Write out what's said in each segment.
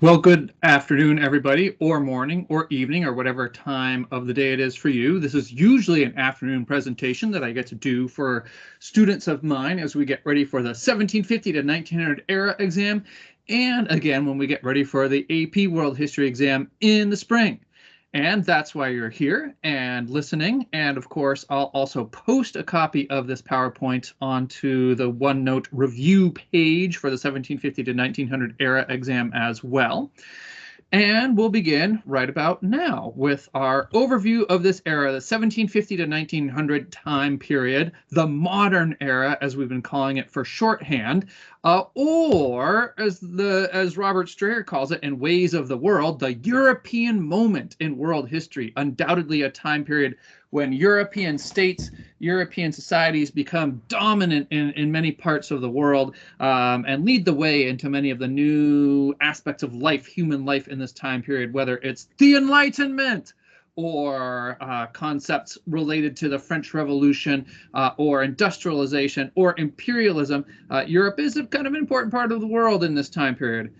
Well, good afternoon, everybody, or morning, or evening, or whatever time of the day it is for you. This is usually an afternoon presentation that I get to do for students of mine as we get ready for the 1750 to 1900 era exam, and again when we get ready for the AP World History exam in the spring. And that's why you're here and listening. And of course, I'll also post a copy of this PowerPoint onto the OneNote review page for the 1750 to 1900 era exam as well. And we'll begin right about now with our overview of this era, the 1750 to 1900 time period, the modern era, as we've been calling it for shorthand, or as Robert Strayer calls it in Ways of the World, the European moment in world history, undoubtedly a time period when European states, European societies become dominant in many parts of the world and lead the way into many of the new aspects of life, human life in this time period, whether it's the Enlightenment or concepts related to the French Revolution or industrialization or imperialism. Europe is a kind of an important part of the world in this time period.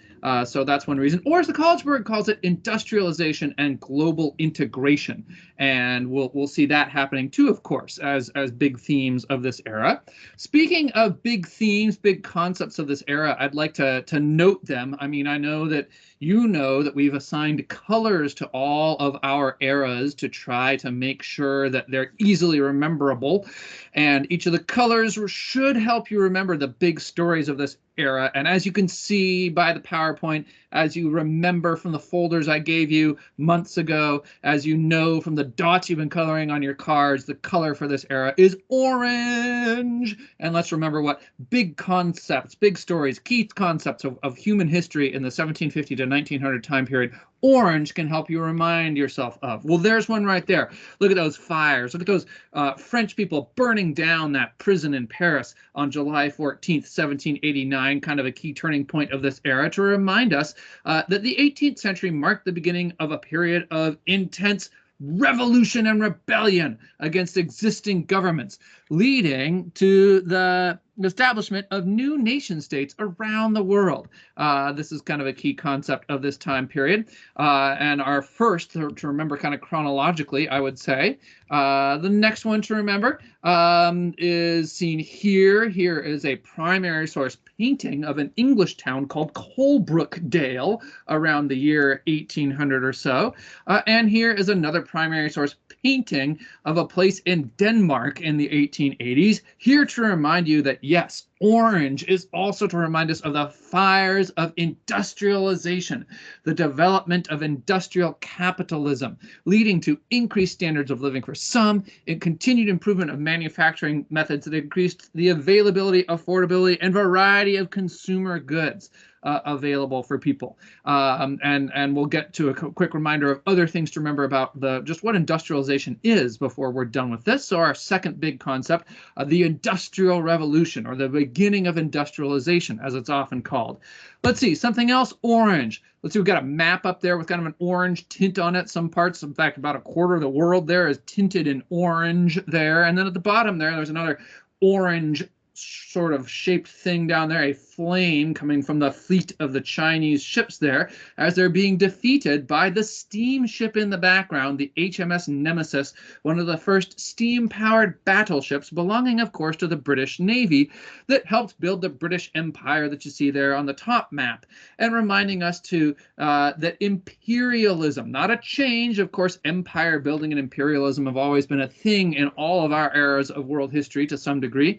So that's one reason. Or as the College Board calls it, industrialization and global integration. And we'll see that happening too, of course, as big themes of this era. Speaking of big themes, big concepts of this era, I'd like to note them. I mean, I know that you know that we've assigned colors to all of our eras to try to make sure that they're easily rememberable. And each of the colors should help you remember the big stories of this era. And as you can see by the PowerPoint, as you remember from the folders I gave you months ago, as you know from the dots you've been coloring on your cards, the color for this era is orange. And let's remember what big concepts, big stories, key concepts of human history in the 1750 to 1900 time period orange can help you remind yourself of. Well, there's one right there. Look at those fires. Look at those French people burning down that prison in Paris on July 14th, 1789, kind of a key turning point of this era to remind us that the 18th century marked the beginning of a period of intense revolution and rebellion against existing governments, leading to the establishment of new nation states around the world. This is kind of a key concept of this time period. And our first to remember kind of chronologically, I would say. The next one to remember is seen here. Here is a primary source painting of an English town called Colebrookdale around the year 1800 or so. And here is another primary source painting of a place in Denmark in the 1880s. Here to remind you that yes, orange is also to remind us of the fires of industrialization, the development of industrial capitalism, leading to increased standards of living for some, and continued improvement of manufacturing methods that increased the availability, affordability, and variety of consumer goods available for people. And we'll get to a quick reminder of other things to remember about just what industrialization is before we're done with this. So our second big concept, the Industrial Revolution, or the beginning of industrialization, as it's often called. Let's see, something else, orange. Let's see, we've got a map up there with kind of an orange tint on it. Some parts, in fact, about a quarter of the world there is tinted in orange there. And then at the bottom there's another orange sort of shaped thing down there, a flame coming from the fleet of the Chinese ships there as they're being defeated by the steamship in the background, the HMS Nemesis, one of the first steam-powered battleships belonging, of course, to the British Navy that helped build the British Empire that you see there on the top map, and reminding us too that imperialism, not a change, of course, empire building and imperialism have always been a thing in all of our eras of world history to some degree,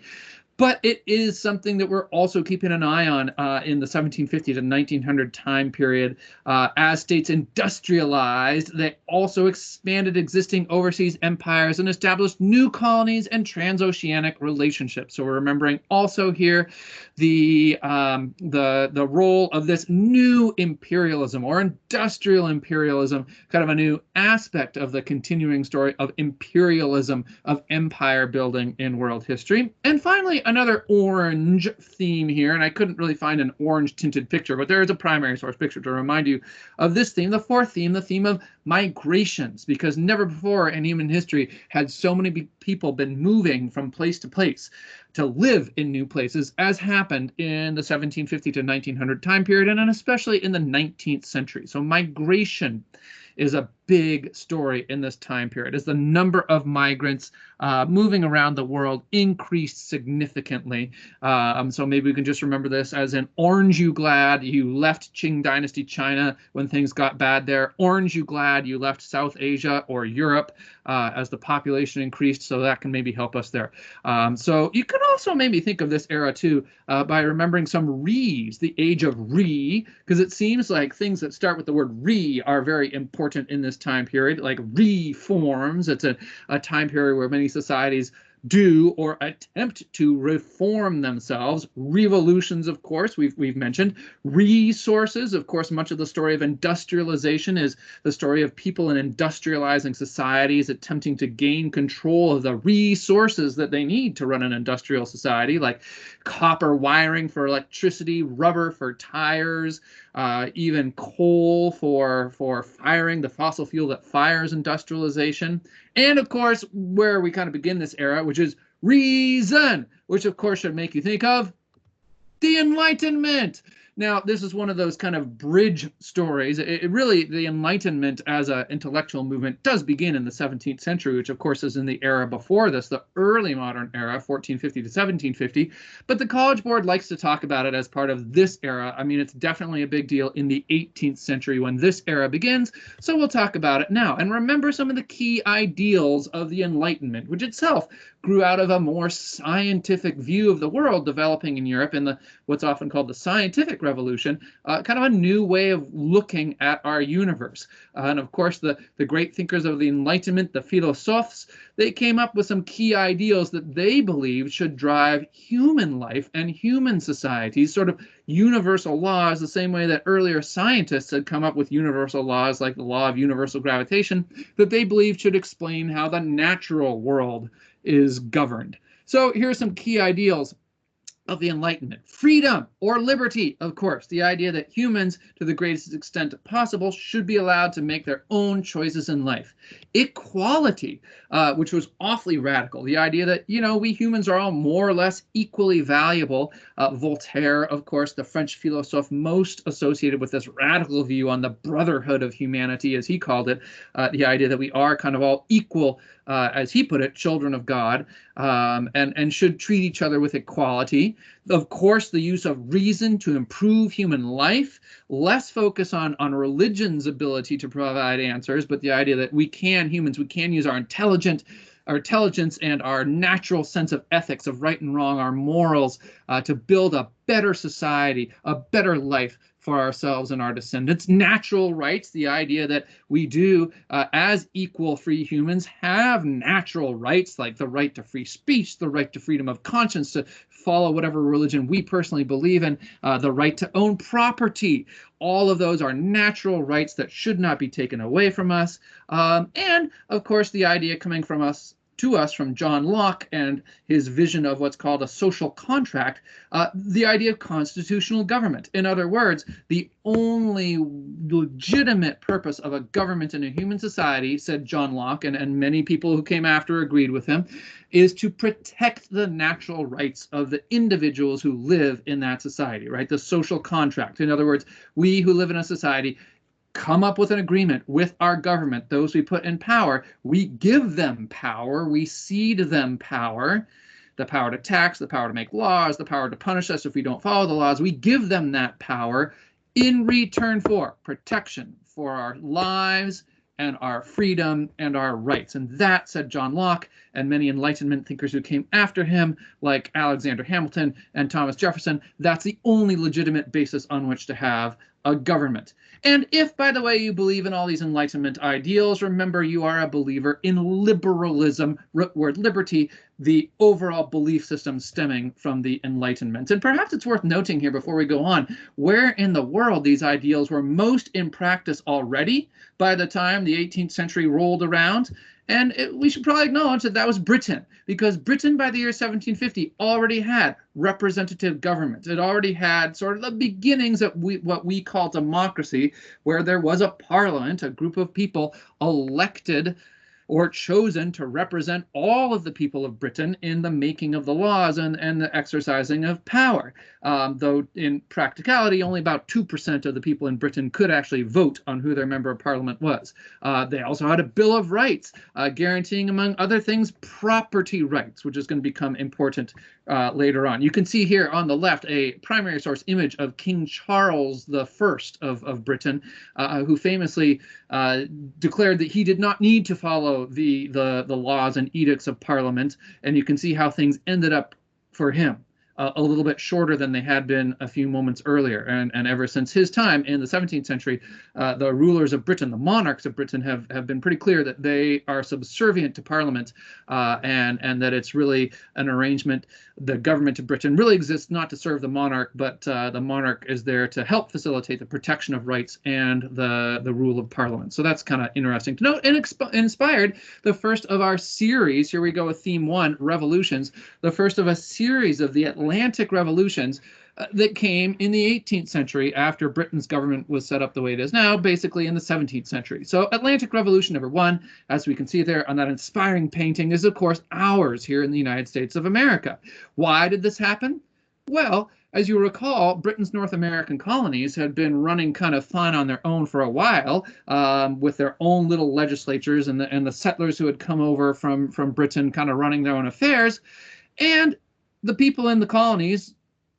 but it is something that we're also keeping an eye on in the 1750 to 1900 time period. As states industrialized, they also expanded existing overseas empires and established new colonies and transoceanic relationships. So we're remembering also here the role of this new imperialism or industrial imperialism, kind of a new aspect of the continuing story of imperialism, of empire building in world history. And finally, another orange theme here, and I couldn't really find an orange tinted picture, but there is a primary source picture to remind you of this theme, the fourth theme, the theme of migrations, because never before in human history had so many people been moving from place to place to live in new places as happened in the 1750 to 1900 time period, and especially in the 19th century. So migration is a big story in this time period as the number of migrants moving around the world increased significantly. So maybe we can just remember this as in orange you glad you left Qing Dynasty China when things got bad there. Orange you glad you left South Asia or Europe as the population increased. So that can maybe help us there. So you can also maybe think of this era too by remembering some Re's, the age of Re, because it seems like things that start with the word Re are very important in this time period, like reforms. It's a time period where many societies do or attempt to reform themselves. Revolutions, of course, we've mentioned. Resources, of course, much of the story of industrialization is the story of people in industrializing societies attempting to gain control of the resources that they need to run an industrial society, like copper wiring for electricity, rubber for tires, even coal for firing, the fossil fuel that fires industrialization. And of course, where we kind of begin this era, which is reason, which of course should make you think of the Enlightenment. Now, this is one of those kind of bridge stories. It really, the Enlightenment as an intellectual movement does begin in the 17th century, which of course is in the era before this, the early modern era, 1450 to 1750. But the College Board likes to talk about it as part of this era. I mean, it's definitely a big deal in the 18th century when this era begins. So we'll talk about it now. And remember some of the key ideals of the Enlightenment, which itself grew out of a more scientific view of the world developing in Europe in the what's often called the Scientific Revolution, kind of a new way of looking at our universe. And of course, the great thinkers of the Enlightenment, the philosophes, they came up with some key ideals that they believed should drive human life and human societies, sort of universal laws, the same way that earlier scientists had come up with universal laws like the law of universal gravitation, that they believed should explain how the natural world is governed. So here are some key ideals of the Enlightenment. Freedom or liberty, of course, the idea that humans, to the greatest extent possible, should be allowed to make their own choices in life. Equality, which was awfully radical, the idea that, you know, we humans are all more or less equally valuable. Voltaire, of course, the French philosopher most associated with this radical view on the brotherhood of humanity, as he called it, the idea that we are kind of all equal, as he put it, children of God, and should treat each other with equality. Of course, the use of reason to improve human life, less focus on religion's ability to provide answers, but the idea that humans can use our intelligence and our natural sense of ethics, of right and wrong, our morals, to build a better society, a better life for ourselves and our descendants. Natural rights, the idea that we do, as equal free humans, have natural rights like the right to free speech, the right to freedom of conscience, to follow whatever religion we personally believe in, the right to own property. All of those are natural rights that should not be taken away from us. And of course, the idea coming from from John Locke and his vision of what's called a social contract, the idea of constitutional government. In other words, the only legitimate purpose of a government in a human society, said John Locke, and many people who came after agreed with him, is to protect the natural rights of the individuals who live in that society, right? The social contract. In other words, we who live in a society come up with an agreement with our government, those we put in power. We give them power, we cede them power, the power to tax, the power to make laws, the power to punish us if we don't follow the laws. We give them that power in return for protection for our lives and our freedom and our rights. And that, said John Locke and many Enlightenment thinkers who came after him, like Alexander Hamilton and Thomas Jefferson, that's the only legitimate basis on which to have a government. And if, by the way, you believe in all these Enlightenment ideals, remember you are a believer in liberalism, word liberty, the overall belief system stemming from the Enlightenment. And perhaps it's worth noting here before we go on, where in the world these ideals were most in practice already by the time the 18th century rolled around. And we should probably acknowledge that that was Britain, because Britain by the year 1750 already had representative government. It already had sort of the beginnings of what we call democracy, where there was a parliament, a group of people elected or chosen to represent all of the people of Britain in the making of the laws and the exercising of power. Though in practicality, only about 2% of the people in Britain could actually vote on who their member of parliament was. They also had a Bill of Rights, guaranteeing, among other things, property rights, which is going to become important later on. You can see here on the left a primary source image of King Charles I of Britain, who famously declared that he did not need to follow the laws and edicts of Parliament, and you can see how things ended up for him. A little bit shorter than they had been a few moments earlier. And ever since his time in the 17th century, the rulers of Britain, the monarchs of Britain, have been pretty clear that they are subservient to Parliament, and that it's really an arrangement. The government of Britain really exists not to serve the monarch, but the monarch is there to help facilitate the protection of rights and the rule of Parliament. So that's kind of interesting to note, and inspired the first of our series. Here we go with theme 1, revolutions, the first of a series of the Atlantic revolutions that came in the 18th century after Britain's government was set up the way it is now, basically in the 17th century. So Atlantic Revolution number 1, as we can see there on that inspiring painting, is of course ours here in the United States of America. Why did this happen? Well, as you recall, Britain's North American colonies had been running kind of fine on their own for a while, with their own little legislatures and the settlers who had come over from Britain kind of running their own affairs. And the people in the colonies,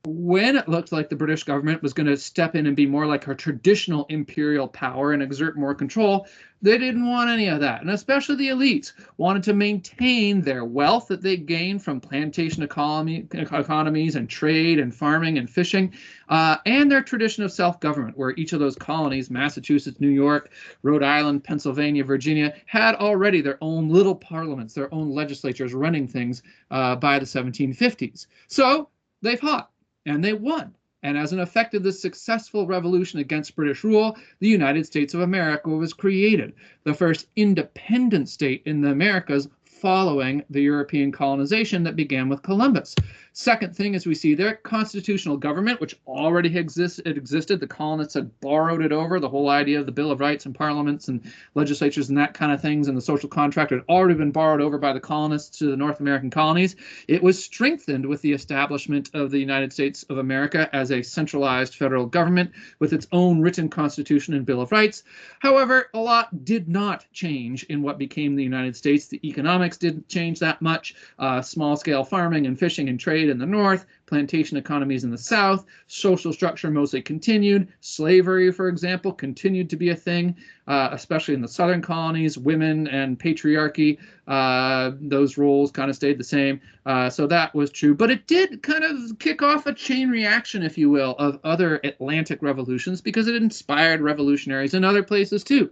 when it looked like the British government was going to step in and be more like a traditional imperial power and exert more control, they didn't want any of that. And especially the elites wanted to maintain their wealth that they gained from plantation economies and trade and farming and fishing, and their tradition of self-government, where each of those colonies, Massachusetts, New York, Rhode Island, Pennsylvania, Virginia, had already their own little parliaments, their own legislatures running things by the 1750s. So they fought and they won. And as an effect of this successful revolution against British rule, the United States of America was created, the first independent state in the Americas following the European colonization that began with Columbus. Second thing, as we see there, constitutional government, which already existed. The colonists had borrowed it over. The whole idea of the Bill of Rights and parliaments and legislatures and that kind of things, and the social contract had already been borrowed over by the colonists to the North American colonies. It was strengthened with the establishment of the United States of America as a centralized federal government with its own written constitution and Bill of Rights. However, a lot did not change in what became the United States. The economics didn't change that much. Small-scale farming and fishing and trade in the north, plantation economies in the south, social structure mostly continued. Slavery, for example, continued to be a thing, especially in the southern colonies. Women and patriarchy, those roles kind of stayed the same. So that was true. But it did kind of kick off a chain reaction, if you will, of other Atlantic revolutions, because it inspired revolutionaries in other places too.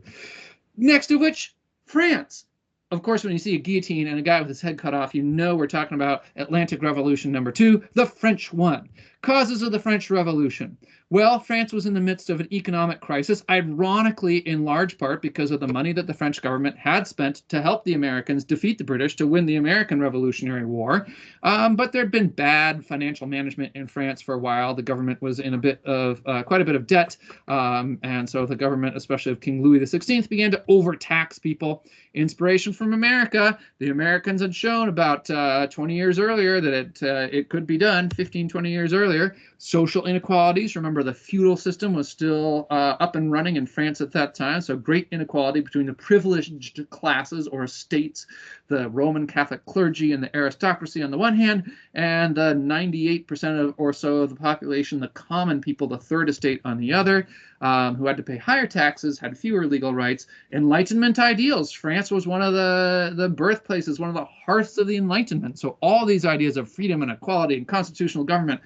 Next to which, France. Of course, when you see a guillotine and a guy with his head cut off, you know we're talking about Atlantic Revolution number 2, the French one. Causes of the French Revolution. Well, France was in the midst of an economic crisis, ironically in large part because of the money that the French government had spent to help the Americans defeat the British to win the American Revolutionary War. But there had been bad financial management in France for a while. The government was in quite a bit of debt, and so the government, especially of King Louis XVI, began to overtax people. Inspiration from America. The Americans had shown about 20 years earlier that it could be done, 15, 20 years earlier. Social inequalities. Remember, the feudal system was still up and running in France at that time, so great inequality between the privileged classes or estates, the Roman Catholic clergy and the aristocracy on the one hand, and the 98% or so of the population, the common people, the third estate on the other, who had to pay higher taxes, had fewer legal rights. Enlightenment ideals. France was one of the birthplaces, one of the hearths of the Enlightenment. So all these ideas of freedom and equality and constitutional government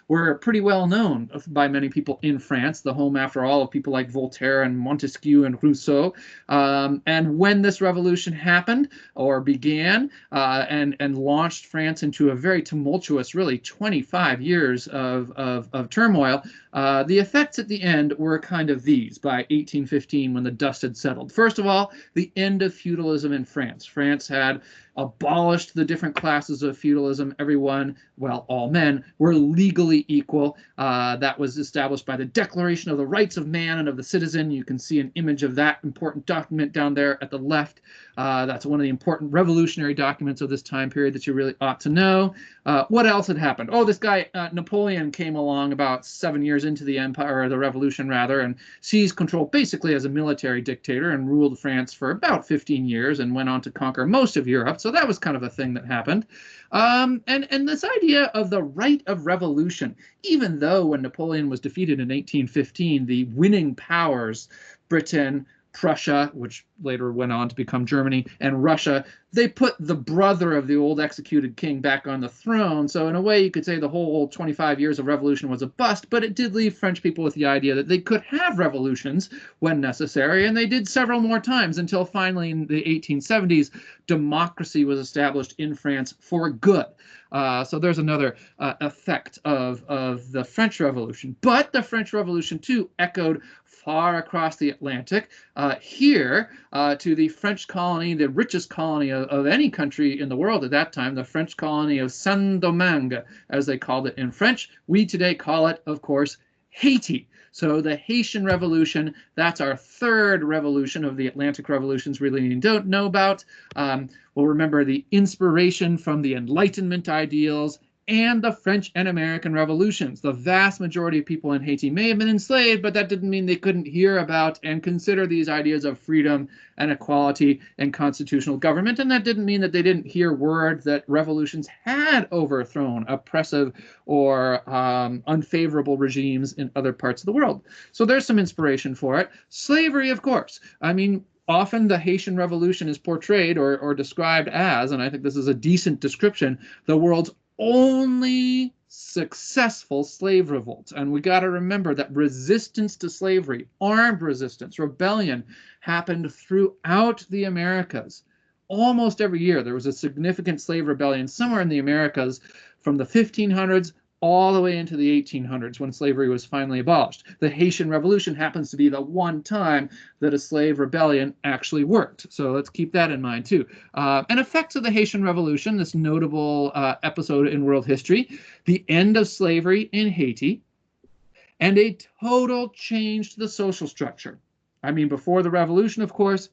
were pretty well known by many people in France, the home, after all, of people like Voltaire and Montesquieu and Rousseau. And when this revolution happened or began and launched France into a very tumultuous, really 25 years of turmoil, the effects at the end were kind of these by 1815 when the dust had settled. First of all, the end of feudalism in France. France had abolished the different classes of feudalism. Everyone, well, all men, were legally equal. That was established by the Declaration of the Rights of Man and of the Citizen. You can see an image of that important document down there at the left. That's one of the important revolutionary documents of this time period that you really ought to know. What else had happened? Oh, this guy, Napoleon, came along about 7 years into the empire, or the revolution rather, and seized control basically as a military dictator and ruled France for about 15 years and went on to conquer most of Europe. So that was kind of a thing that happened. And this idea of the right of revolution, even though when Napoleon was defeated in 1815, the winning powers, Britain, Prussia, which later went on to become Germany, and Russia, they put the brother of the old executed king back on the throne. So in a way, you could say the whole 25 years of revolution was a bust, but it did leave French people with the idea that they could have revolutions when necessary, and they did several more times until finally in the 1870s, democracy was established in France for good. So there's another effect of the French Revolution. But the French Revolution, too, echoed far across the Atlantic, here to the French colony, the richest colony of any country in the world at that time, the French colony of Saint-Domingue, as they called it in French. We today call it, of course, Haiti. So the Haitian Revolution, that's our third revolution of the Atlantic revolutions we really don't know about. We'll remember the inspiration from the Enlightenment ideals and the French and American revolutions. The vast majority of people in Haiti may have been enslaved, but that didn't mean they couldn't hear about and consider these ideas of freedom and equality and constitutional government. And that didn't mean that they didn't hear word that revolutions had overthrown oppressive or unfavorable regimes in other parts of the world. So there's some inspiration for it. Slavery, of course. I mean, often the Haitian Revolution is portrayed or described as, and I think this is a decent description, the world's only successful slave revolt. And we got to remember that resistance to slavery, armed resistance, rebellion, happened throughout the Americas. Almost every year there was a significant slave rebellion somewhere in the Americas from the 1500s all the way into the 1800s when slavery was finally abolished. The Haitian Revolution happens to be the one time that a slave rebellion actually worked. So let's keep that in mind too. And effects of the Haitian Revolution, this notable episode in world history, the end of slavery in Haiti, and a total change to the social structure. I mean, before the revolution, of course,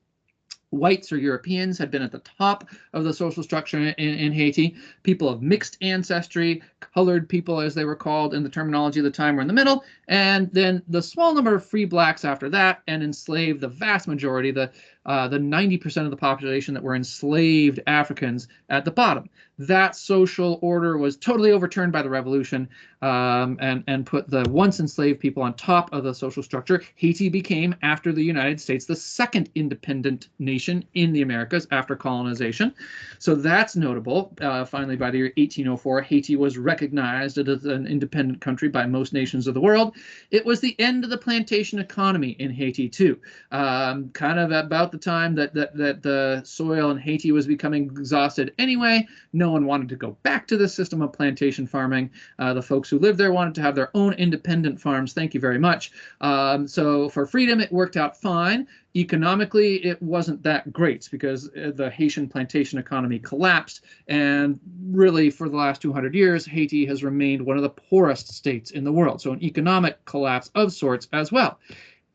whites or Europeans had been at the top of the social structure in Haiti. People of mixed ancestry, colored people as they were called in the terminology of the time, were in the middle. And then the small number of free blacks after that, and enslaved, the vast majority, the 90% of the population that were enslaved Africans at the bottom. That social order was totally overturned by the revolution and put the once enslaved people on top of the social structure. Haiti became, after the United States, the second independent nation in the Americas after colonization. So that's notable. Finally, by the year 1804, Haiti was recognized as an independent country by most nations of the world. It was the end of the plantation economy in Haiti, too. Kind of about the time that the soil in Haiti was becoming exhausted anyway. No one wanted to go back to the system of plantation farming. The folks who lived there wanted to have their own independent farms. Thank you very much. So for freedom, it worked out fine. Economically, it wasn't that great because the Haitian plantation economy collapsed. And really, for the last 200 years, Haiti has remained one of the poorest states in the world. So an economic collapse of sorts as well.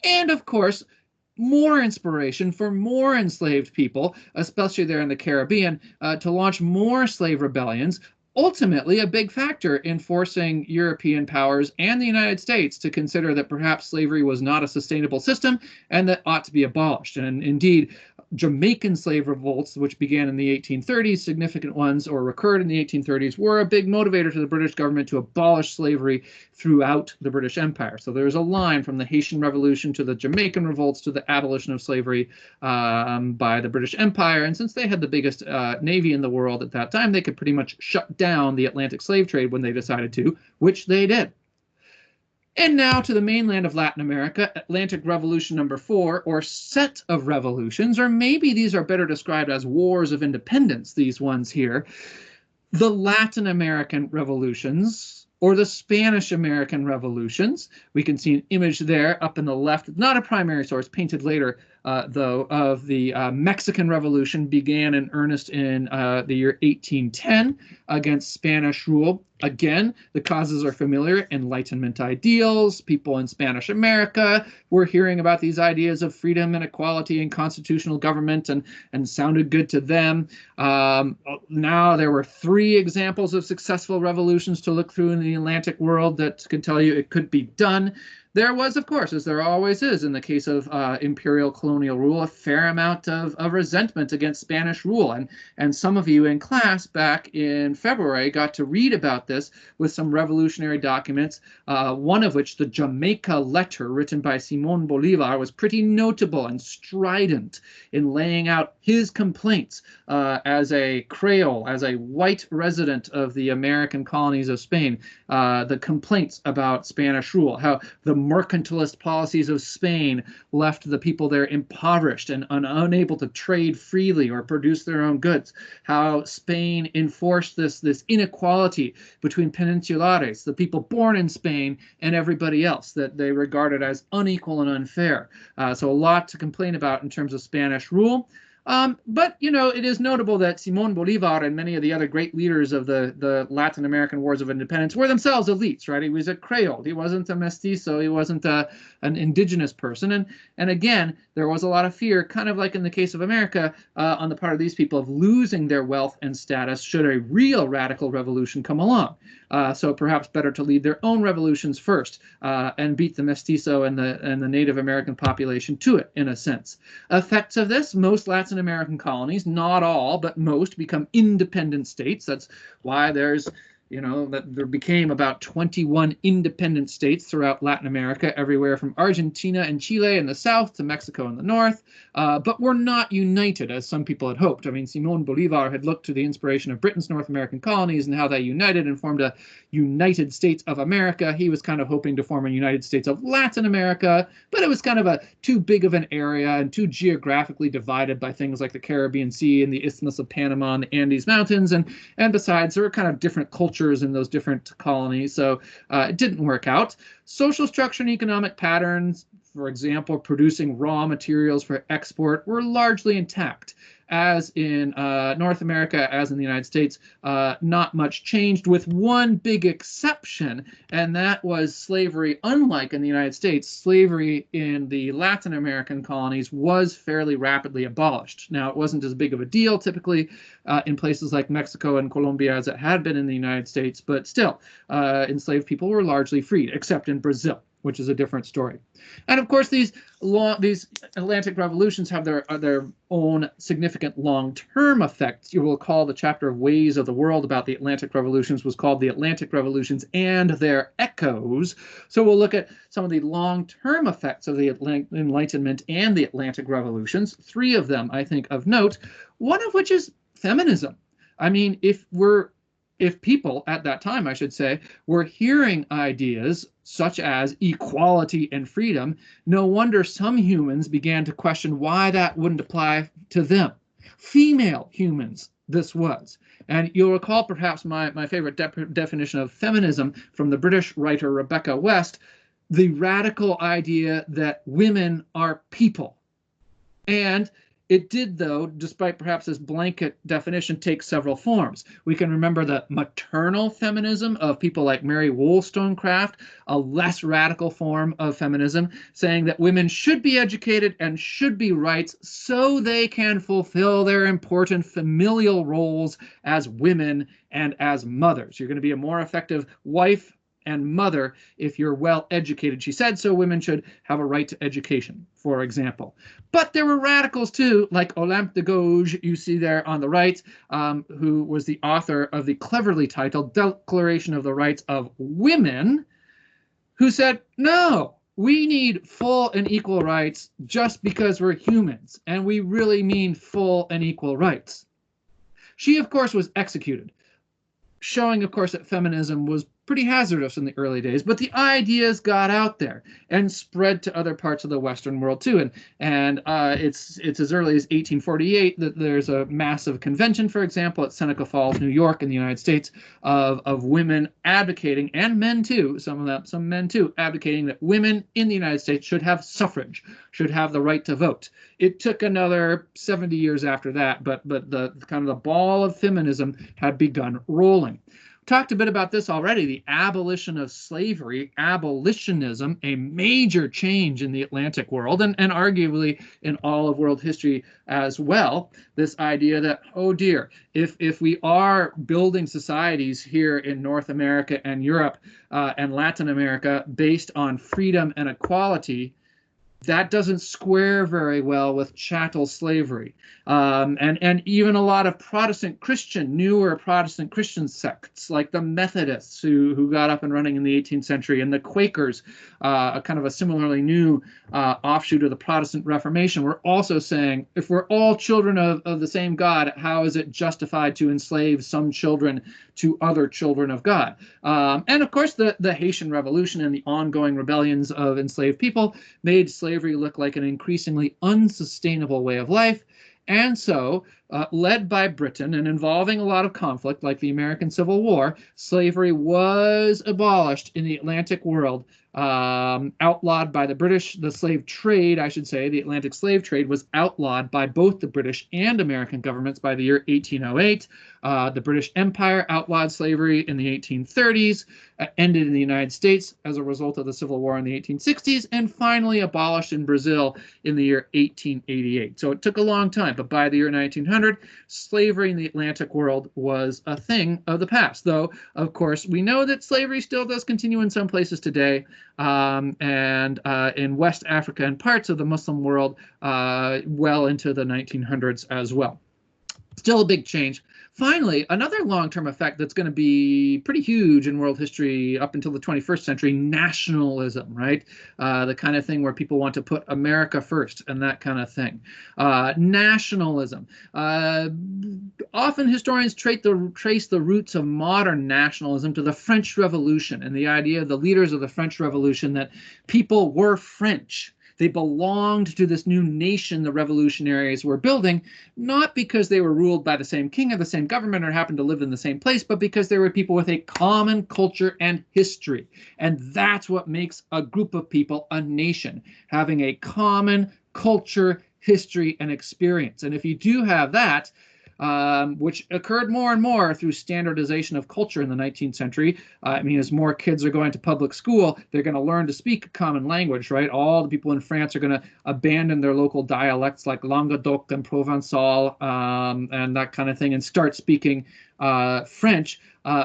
And of course, more inspiration for more enslaved people, especially there in the Caribbean, to launch more slave rebellions. Ultimately, a big factor in forcing European powers and the United States to consider that perhaps slavery was not a sustainable system and that ought to be abolished. And indeed, Jamaican slave revolts, which began in the 1830s, significant ones, or recurred in the 1830s, were a big motivator to the British government to abolish slavery throughout the British Empire. So there's a line from the Haitian Revolution to the Jamaican revolts to the abolition of slavery by the British Empire. And since they had the biggest navy in the world at that time, they could pretty much shut down down the Atlantic slave trade when they decided to, which they did. And now to the mainland of Latin America, Atlantic Revolution number 4, or set of revolutions, or maybe these are better described as wars of independence, these ones here. The Latin American revolutions, or the Spanish American revolutions. We can see an image there up in the left, not a primary source, painted later, though, of the Mexican Revolution, began in earnest in the year 1810 against Spanish rule. Again, the causes are familiar: Enlightenment ideals. People in Spanish America were hearing about these ideas of freedom and equality and constitutional government, and sounded good to them. Now there were 3 examples of successful revolutions to look through in the Atlantic world that can tell you it could be done. There was, of course, as there always is in the case of imperial colonial rule, a fair amount of resentment against Spanish rule. And some of you in class back in February got to read about this with some revolutionary documents, one of which, the Jamaica Letter, written by Simon Bolivar, was pretty notable and strident in laying out his complaints as a Creole, as a white resident of the American colonies of Spain, the complaints about Spanish rule, how the mercantilist policies of Spain left the people there impoverished and unable to trade freely or produce their own goods, how Spain enforced this inequality between peninsulares, the people born in Spain, and everybody else, that they regarded as unequal and unfair. So a lot to complain about in terms of Spanish rule. But, you know, it is notable that Simón Bolívar and many of the other great leaders of the Latin American wars of independence were themselves elites, right? He was a Creole. He wasn't a mestizo. He wasn't an indigenous person. And again, there was a lot of fear, kind of like in the case of America, on the part of these people, of losing their wealth and status should a real radical revolution come along. So perhaps better to lead their own revolutions first and beat the mestizo and the Native American population to it, in a sense. Effects of this: most Latin American colonies, not all, but most, become independent states. That's why there's, you know, that there became about 21 independent states throughout Latin America, everywhere from Argentina and Chile in the south to Mexico in the north, but were not united as some people had hoped. I mean, Simón Bolívar had looked to the inspiration of Britain's North American colonies and how they united and formed a United States of America. He was kind of hoping to form a United States of Latin America, but it was kind of too big of an area and too geographically divided by things like the Caribbean Sea and the Isthmus of Panama and the Andes Mountains, and besides, there were kind of different cultures in those different colonies, so it didn't work out. Social structure and economic patterns, for example, producing raw materials for export, were largely intact. As in North America, as in the United States, not much changed, with one big exception, and that was slavery. Unlike in the United States, slavery in the Latin American colonies was fairly rapidly abolished. Now, it wasn't as big of a deal typically in places like Mexico and Colombia as it had been in the United States, but still, enslaved people were largely freed, except in Brazil, which is a different story. And of course, these Atlantic revolutions have their own significant long-term effects. You will recall the chapter of Ways of the World about the Atlantic revolutions was called The Atlantic Revolutions and Their Echoes. So we'll look at some of the long-term effects of the Enlightenment and the Atlantic revolutions, 3 of them, I think, of note, one of which is feminism. I mean, if people at that time, I should say, were hearing ideas such as equality and freedom, no wonder some humans began to question why that wouldn't apply to them. Female humans, this was. And you'll recall perhaps my favorite definition of feminism from the British writer Rebecca West, the radical idea that women are people. And it did, though, despite perhaps this blanket definition, take several forms. We can remember the maternal feminism of people like Mary Wollstonecraft, a less radical form of feminism, saying that women should be educated and should be rights so they can fulfill their important familial roles as women and as mothers. You're going to be a more effective wife and mother if you're well educated, she said, so women should have a right to education, for example. But there were radicals too, like Olympe de Gouges, you see there on the right, who was the author of the cleverly titled Declaration of the Rights of Women, who said, no, we need full and equal rights just because we're humans, and we really mean full and equal rights. She, of course, was executed. showing, of course, that feminism was pretty hazardous in the early days, but the ideas got out there and spread to other parts of the Western world too. And it's as early as 1848 that there's a massive convention, for example, at Seneca Falls, New York, in the United States, of women advocating, and men too, some men too, advocating that women in the United States should have suffrage, should have the right to vote. It took another 70 years after that, but the kind of the ball of feminism had begun rolling. Talked a bit about this already, the abolition of slavery, abolitionism, a major change in the Atlantic world, and arguably in all of world history as well. This idea that, oh dear, if we are building societies here in North America and Europe and Latin America based on freedom and equality, that doesn't square very well with chattel slavery. And even a lot of newer Protestant Christian sects, like the Methodists, who got up and running in the 18th century, and the Quakers, kind of a similarly new offshoot of the Protestant Reformation, were also saying, if we're all children of the same God, how is it justified to enslave some children to other children of God? And of course, the Haitian Revolution and the ongoing rebellions of enslaved people made slavery look like an increasingly unsustainable way of life. And so, led by Britain and involving a lot of conflict, like the American Civil War, slavery was abolished in the Atlantic world, outlawed by the British. The slave trade, I should say, the Atlantic slave trade, was outlawed by both the British and American governments by the year 1808. The British Empire outlawed slavery in the 1830s, ended in the United States as a result of the Civil War in the 1860s, and finally abolished in Brazil in the year 1888. So it took a long time, but by the year 1900, slavery in the Atlantic world was a thing of the past. Though, of course, we know that slavery still does continue in some places today, and in West Africa and parts of the Muslim world well into the 1900s as well. Still a big change. Finally, another long-term effect that's going to be pretty huge in world history up until the 21st century, nationalism, right? The kind of thing where people want to put America first and that kind of thing. Nationalism. Often historians trace the roots of modern nationalism to the French Revolution and the idea of the leaders of the French Revolution that people were French. They belonged to this new nation the revolutionaries were building, not because they were ruled by the same king or the same government or happened to live in the same place, but because they were people with a common culture and history. And that's what makes a group of people a nation, having a common culture, history, and experience. And if you do have that, which occurred more and more through standardization of culture in the 19th century. I mean, as more kids are going to public school, they're going to learn to speak a common language, right? All the people in France are going to abandon their local dialects like Languedoc and Provençal and that kind of thing and start speaking French.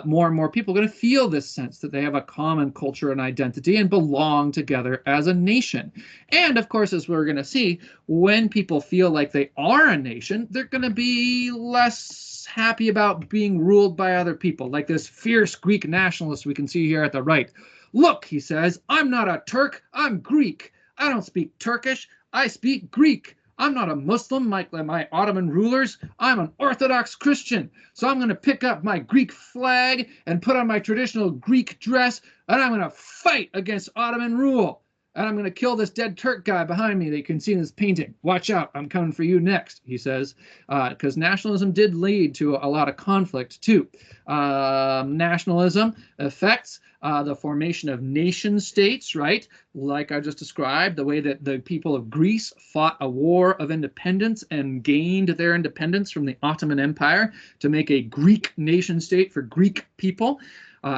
More and more people are going to feel this sense that they have a common culture and identity and belong together as a nation. And of course, as we're going to see, when people feel like they are a nation, they're going to be less happy about being ruled by other people, like this fierce Greek nationalist we can see here at the right. Look, he says, I'm not a Turk, I'm Greek. I don't speak Turkish, I speak Greek. I'm not a Muslim like my Ottoman rulers. I'm an Orthodox Christian. So I'm going to pick up my Greek flag and put on my traditional Greek dress, and I'm going to fight against Ottoman rule. And I'm going to kill this dead Turk guy behind me that you can see in this painting. Watch out, I'm coming for you next, he says, because nationalism did lead to a lot of conflict too. Nationalism affects the formation of nation states, right? Like I just described, the way that the people of Greece fought a war of independence and gained their independence from the Ottoman Empire to make a Greek nation state for Greek people.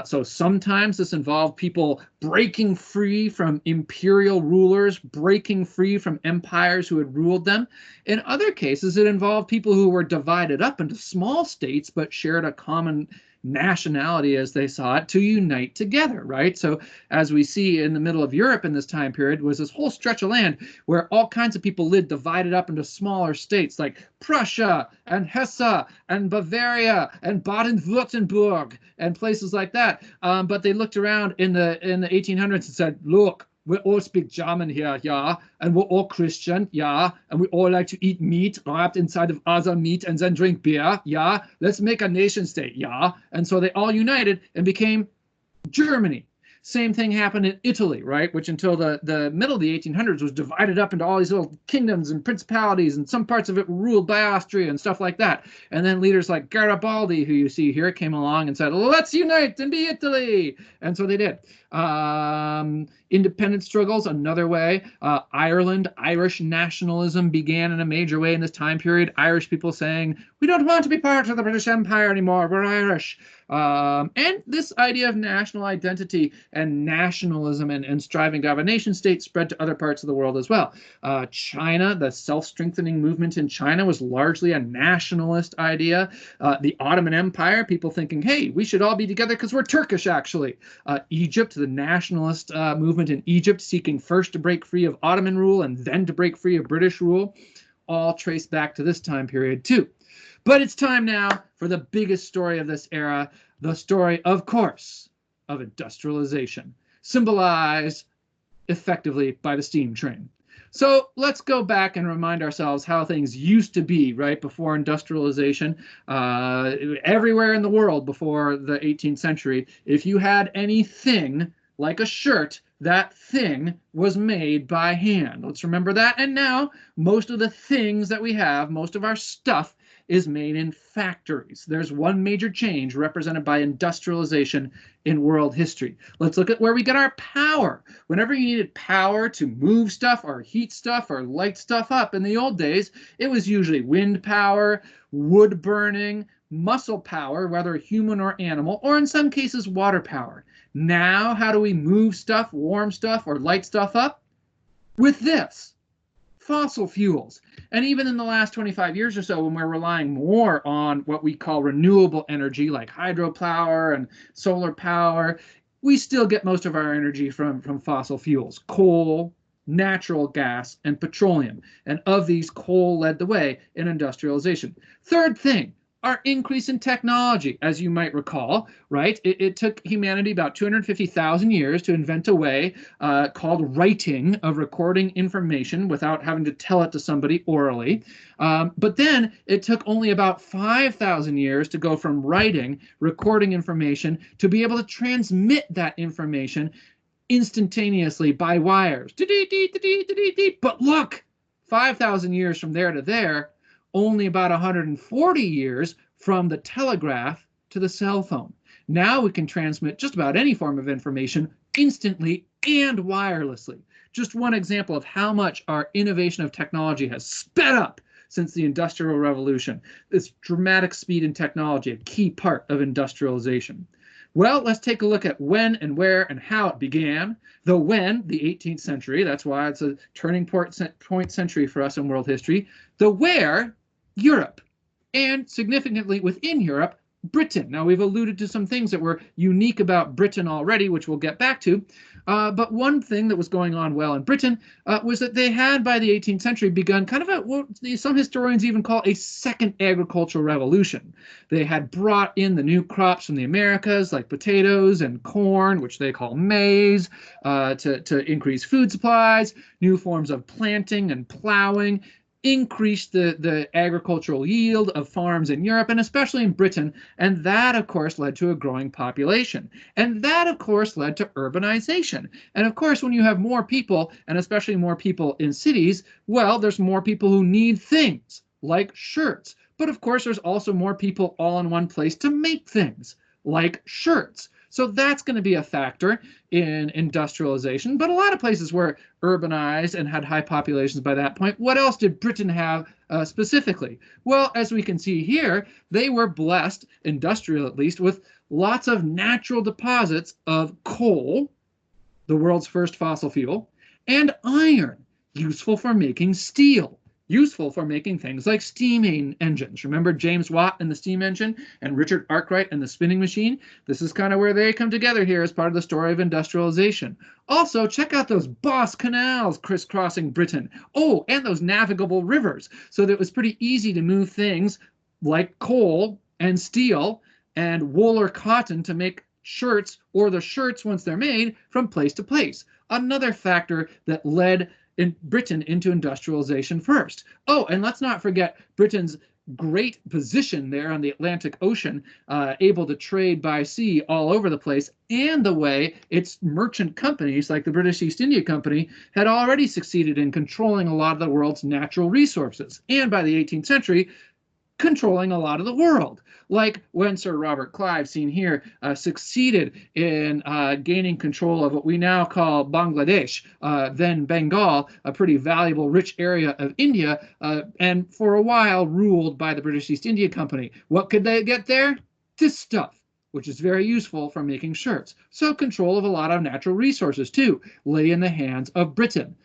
So sometimes this involved people breaking free from imperial rulers, breaking free from empires who had ruled them. In other cases, it involved people who were divided up into small states but shared a common nationality as they saw it to unite together, right? So as we see in the middle of Europe in this time period was this whole stretch of land where all kinds of people lived divided up into smaller states like Prussia and Hesse and Bavaria and Baden-Württemberg and places like that. But they looked around in the 1800s and said, look, we all speak German here, yeah, and we're all Christian, yeah, and we all like to eat meat wrapped inside of other meat and then drink beer, yeah. Let's make a nation state, yeah. And so they all united and became Germany. Same thing happened in Italy, right? Which until the middle of the 1800s was divided up into all these little kingdoms and principalities, and some parts of it were ruled by Austria and stuff like that. And then leaders like Garibaldi, who you see here, came along and said, let's unite and be Italy. And so they did. Independence struggles, another way. Ireland, Irish nationalism began in a major way in this time period. Irish people saying, we don't want to be part of the British Empire anymore, we're Irish. And this idea of national identity and nationalism and striving to have a nation state spread to other parts of the world as well. China, the self-strengthening movement in China was largely a nationalist idea. The Ottoman Empire, people thinking, hey, we should all be together because we're Turkish, actually. Egypt, the nationalist movement in Egypt, seeking first to break free of Ottoman rule and then to break free of British rule, all traced back to this time period too. But it's time now for the biggest story of this era, the story, of course, of industrialization, symbolized effectively by the steam train. So let's go back and remind ourselves how things used to be, right, before industrialization. Everywhere in the world before the 18th century, if you had anything like a shirt, that thing was made by hand. Let's remember that. And now most of the things that we have, most of our stuff, is made in factories. There's one major change represented by industrialization in world history. Let's look at where we get our power. Whenever you needed power to move stuff or heat stuff or light stuff up in the old days, it was usually wind power, wood burning, muscle power, whether human or animal, or in some cases water power. Now, how do we move stuff, warm stuff, or light stuff up? With this. Fossil fuels. And even in the last 25 years or so, when we're relying more on what we call renewable energy, like hydropower and solar power, we still get most of our energy from fossil fuels, coal, natural gas, and petroleum. And of these, coal led the way in industrialization. Third thing, our increase in technology, as you might recall, right? It took humanity about 250,000 years to invent a way called writing, of recording information without having to tell it to somebody orally. But then it took only about 5,000 years to go from writing, recording information, to be able to transmit that information instantaneously by wires. But look, 5,000 years from there to there, only about 140 years from the telegraph to the cell phone. Now we can transmit just about any form of information instantly and wirelessly. Just one example of how much our innovation of technology has sped up since the Industrial Revolution. This dramatic speed in technology, a key part of industrialization. Well, let's take a look at when and where and how it began. The when, the 18th century, that's why it's a turning point century for us in world history. The where, Europe, and significantly within Europe, Britain. Now, we've alluded to some things that were unique about Britain already, which we'll get back to. But one thing that was going on well in Britain was that they had, by the 18th century, begun kind of what some historians even call a second agricultural revolution. They had brought in the new crops from the Americas, like potatoes and corn, which they call maize, to increase food supplies, new forms of planting and plowing, increased the agricultural yield of farms in Europe, and especially in Britain. And that, of course, led to a growing population. And that, of course, led to urbanization. And of course, when you have more people, and especially more people in cities, well, there's more people who need things, like shirts. But of course, there's also more people all in one place to make things, like shirts. So that's going to be a factor in industrialization. But a lot of places were urbanized and had high populations by that point. What else did Britain have specifically? Well, as we can see here, they were blessed, industrial at least, with lots of natural deposits of coal, the world's first fossil fuel, and iron, useful for making steel, useful for making things like steam engines. Remember James Watt and the steam engine and Richard Arkwright and the spinning machine? This is kind of where they come together here as part of the story of industrialization. Also, check out those boss canals crisscrossing Britain. Oh, and those navigable rivers, so that it was pretty easy to move things like coal and steel and wool or cotton to make shirts or the shirts once they're made from place to place. Another factor that led in Britain into industrialization first. Oh, and let's not forget Britain's great position there on the Atlantic Ocean, able to trade by sea all over the place, and the way its merchant companies, like the British East India Company, had already succeeded in controlling a lot of the world's natural resources, and by the 18th century, controlling a lot of the world. Like when Sir Robert Clive, seen here, succeeded in gaining control of what we now call Bangladesh, then Bengal, a pretty valuable, rich area of India, and for a while ruled by the British East India Company. What could they get there? This stuff, which is very useful for making shirts. So control of a lot of natural resources, too, lay in the hands of Britain.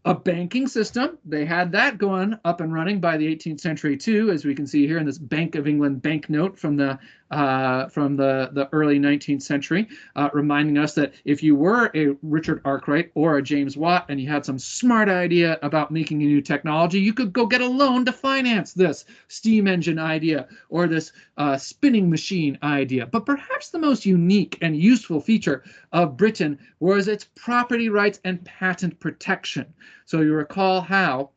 A banking system, they had that going up and running by the 18th century too, as we can see here in this Bank of England banknote from the early 19th century, reminding us that if you were a Richard Arkwright or a James Watt and you had some smart idea about making a new technology, you could go get a loan to finance this steam engine idea or this spinning machine idea. But perhaps the most unique and useful feature of Britain was its property rights and patent protection. So you recall how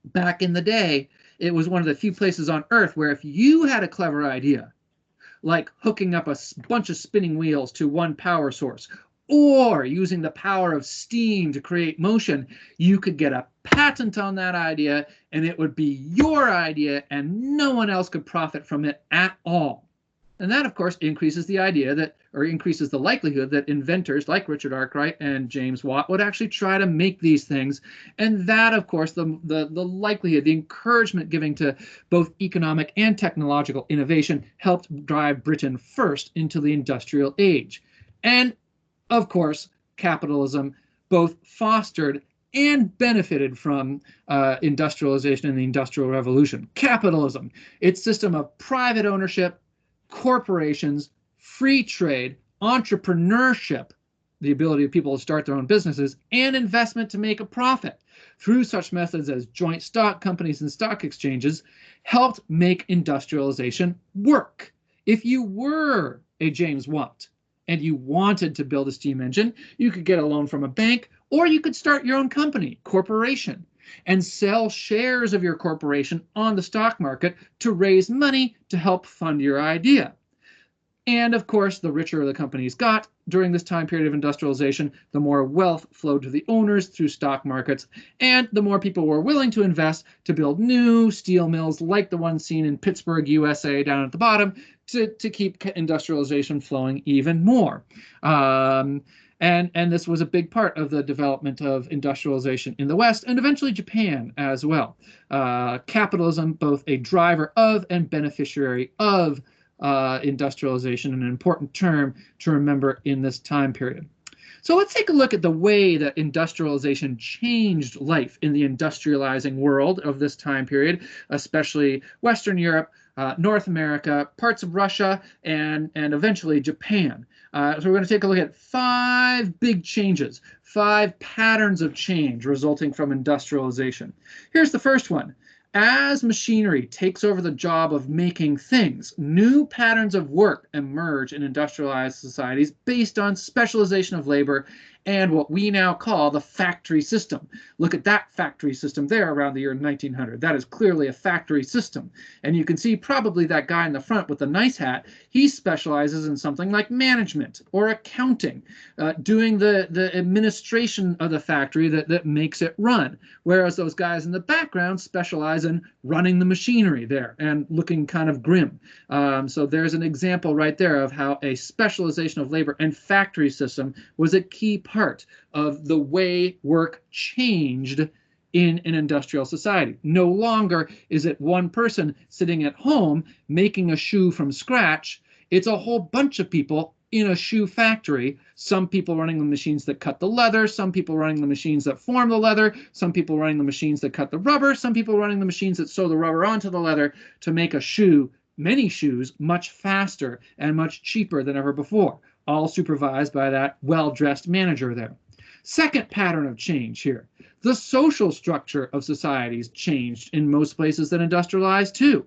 back in the day, it was one of the few places on earth where if you had a clever idea, like hooking up a bunch of spinning wheels to one power source, or using the power of steam to create motion, you could get a patent on that idea, and it would be your idea, and no one else could profit from it at all. And that, of course, increases the idea that, or increases the likelihood that inventors like Richard Arkwright and James Watt would actually try to make these things. And that, of course, the likelihood, the encouragement giving to both economic and technological innovation helped drive Britain first into the industrial age. And, of course, capitalism both fostered and benefited from industrialization and the Industrial Revolution. Capitalism, its system of private ownership, corporations, free trade, entrepreneurship, the ability of people to start their own businesses, and investment to make a profit through such methods as joint stock companies and stock exchanges helped make industrialization work. If you were a James Watt and you wanted to build a steam engine, you could get a loan from a bank, or you could start your own company, corporation, and sell shares of your corporation on the stock market to raise money to help fund your idea. And of course, the richer the companies got during this time period of industrialization, the more wealth flowed to the owners through stock markets, and the more people were willing to invest to build new steel mills like the one seen in Pittsburgh, USA, down at the bottom, to keep industrialization flowing even more. And this was a big part of the development of industrialization in the West, and eventually Japan as well. Capitalism, both a driver of and beneficiary of industrialization, an important term to remember in this time period. So let's take a look at the way that industrialization changed life in the industrializing world of this time period, especially Western Europe, North America, parts of Russia, and eventually Japan. So we're going to take a look at 5 big changes, 5 patterns of change resulting from industrialization. Here's the first one. As machinery takes over the job of making things, new patterns of work emerge in industrialized societies based on specialization of labor and what we now call the factory system. Look at that factory system there around the year 1900. That is clearly a factory system. And you can see probably that guy in the front with the nice hat, he specializes in something like management or accounting, doing the administration of the factory that makes it run. Whereas those guys in the background specialize in running the machinery there and looking kind of grim. So there's an example right there of how a specialization of labor and factory system was a key part of the way work changed in an industrial society. No longer is it one person sitting at home making a shoe from scratch. It's a whole bunch of people in a shoe factory, some people running the machines that cut the leather, some people running the machines that form the leather, some people running the machines that cut the rubber, some people running the machines that sew the rubber onto the leather to make a shoe, many shoes, much faster and much cheaper than ever before, all supervised by that well-dressed manager there. Second pattern of change here. The social structure of societies changed in most places that industrialized too.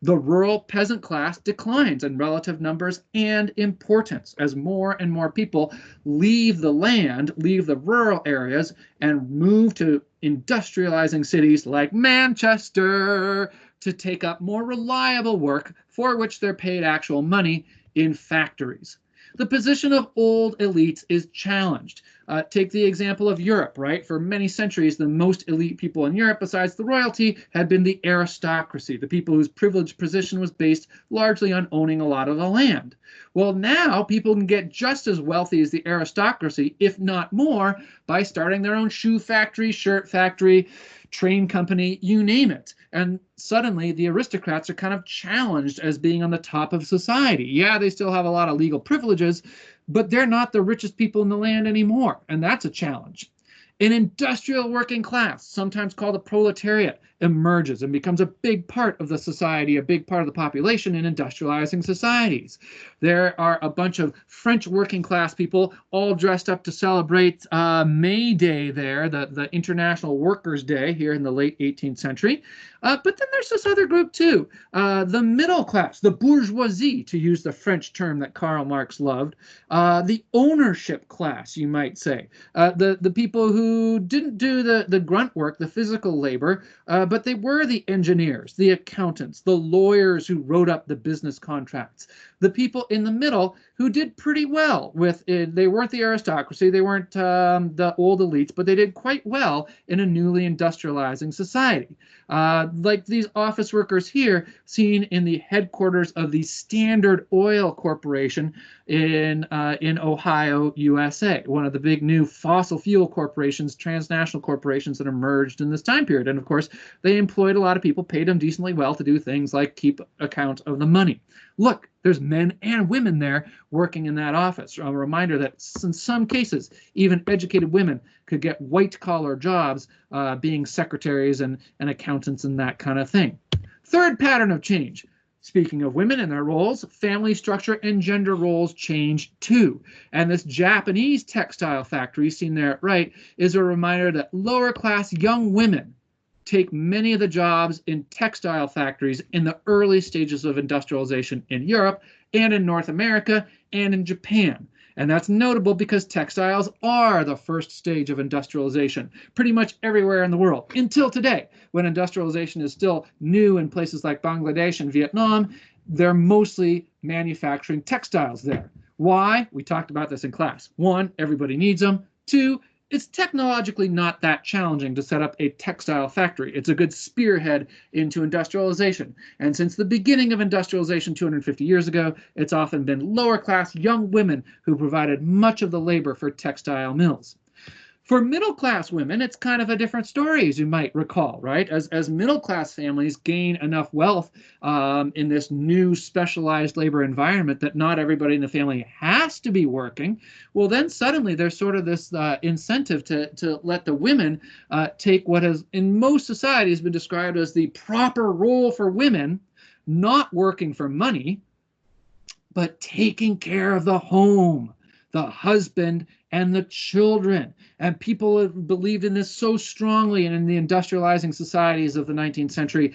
The rural peasant class declines in relative numbers and importance as more and more people leave the land, leave the rural areas, and move to industrializing cities like Manchester to take up more reliable work for which they're paid actual money in factories. The position of old elites is challenged. Take the example of Europe, right? For many centuries, the most elite people in Europe, besides the royalty, had been the aristocracy, the people whose privileged position was based largely on owning a lot of the land. Well, now people can get just as wealthy as the aristocracy, if not more, by starting their own shoe factory, shirt factory, train company, you name it. And suddenly the aristocrats are kind of challenged as being on the top of society. Yeah, they still have a lot of legal privileges, but they're not the richest people in the land anymore. And that's a challenge. An industrial working class, sometimes called the proletariat, emerges and becomes a big part of the society, a big part of the population in industrializing societies. There are a bunch of French working class people all dressed up to celebrate May Day there, the International Workers' Day here in the late 18th century. But then there's this other group too, the middle class, the bourgeoisie, to use the French term that Karl Marx loved, the ownership class, you might say, the people who didn't do the grunt work, the physical labor, but they were the engineers, the accountants, the lawyers who wrote up the business contracts, the people in the middle who did pretty well with it. They weren't the aristocracy, they weren't the old elites, but they did quite well in a newly industrializing society. Like these office workers here, seen in the headquarters of the Standard Oil Corporation in Ohio, USA, one of the big new fossil fuel corporations, transnational corporations that emerged in this time period. And of course, they employed a lot of people, paid them decently well to do things like keep account of the money. Look, there's men and women there working in that office. A reminder that in some cases, even educated women could get white-collar jobs being secretaries and accountants and that kind of thing. Third pattern of change. Speaking of women and their roles, family structure and gender roles change too. And this Japanese textile factory, seen there at right, is a reminder that lower-class young women take many of the jobs in textile factories in the early stages of industrialization in Europe and in North America and in Japan. And that's notable because textiles are the first stage of industrialization pretty much everywhere in the world until today, when industrialization is still new in places like Bangladesh and Vietnam. They're mostly manufacturing textiles there. Why? We talked about this in class. One, everybody needs them. Two, it's technologically not that challenging to set up a textile factory. It's a good spearhead into industrialization. And since the beginning of industrialization 250 years ago, it's often been lower class young women who provided much of the labor for textile mills. For middle-class women, it's kind of a different story, as you might recall, right? As middle-class families gain enough wealth in this new specialized labor environment that not everybody in the family has to be working, well, then suddenly there's sort of this incentive to let the women take what has, in most societies, been described as the proper role for women, not working for money, but taking care of the home, the husband, and the children. And people have believed in this so strongly, and in the industrializing societies of the 19th century,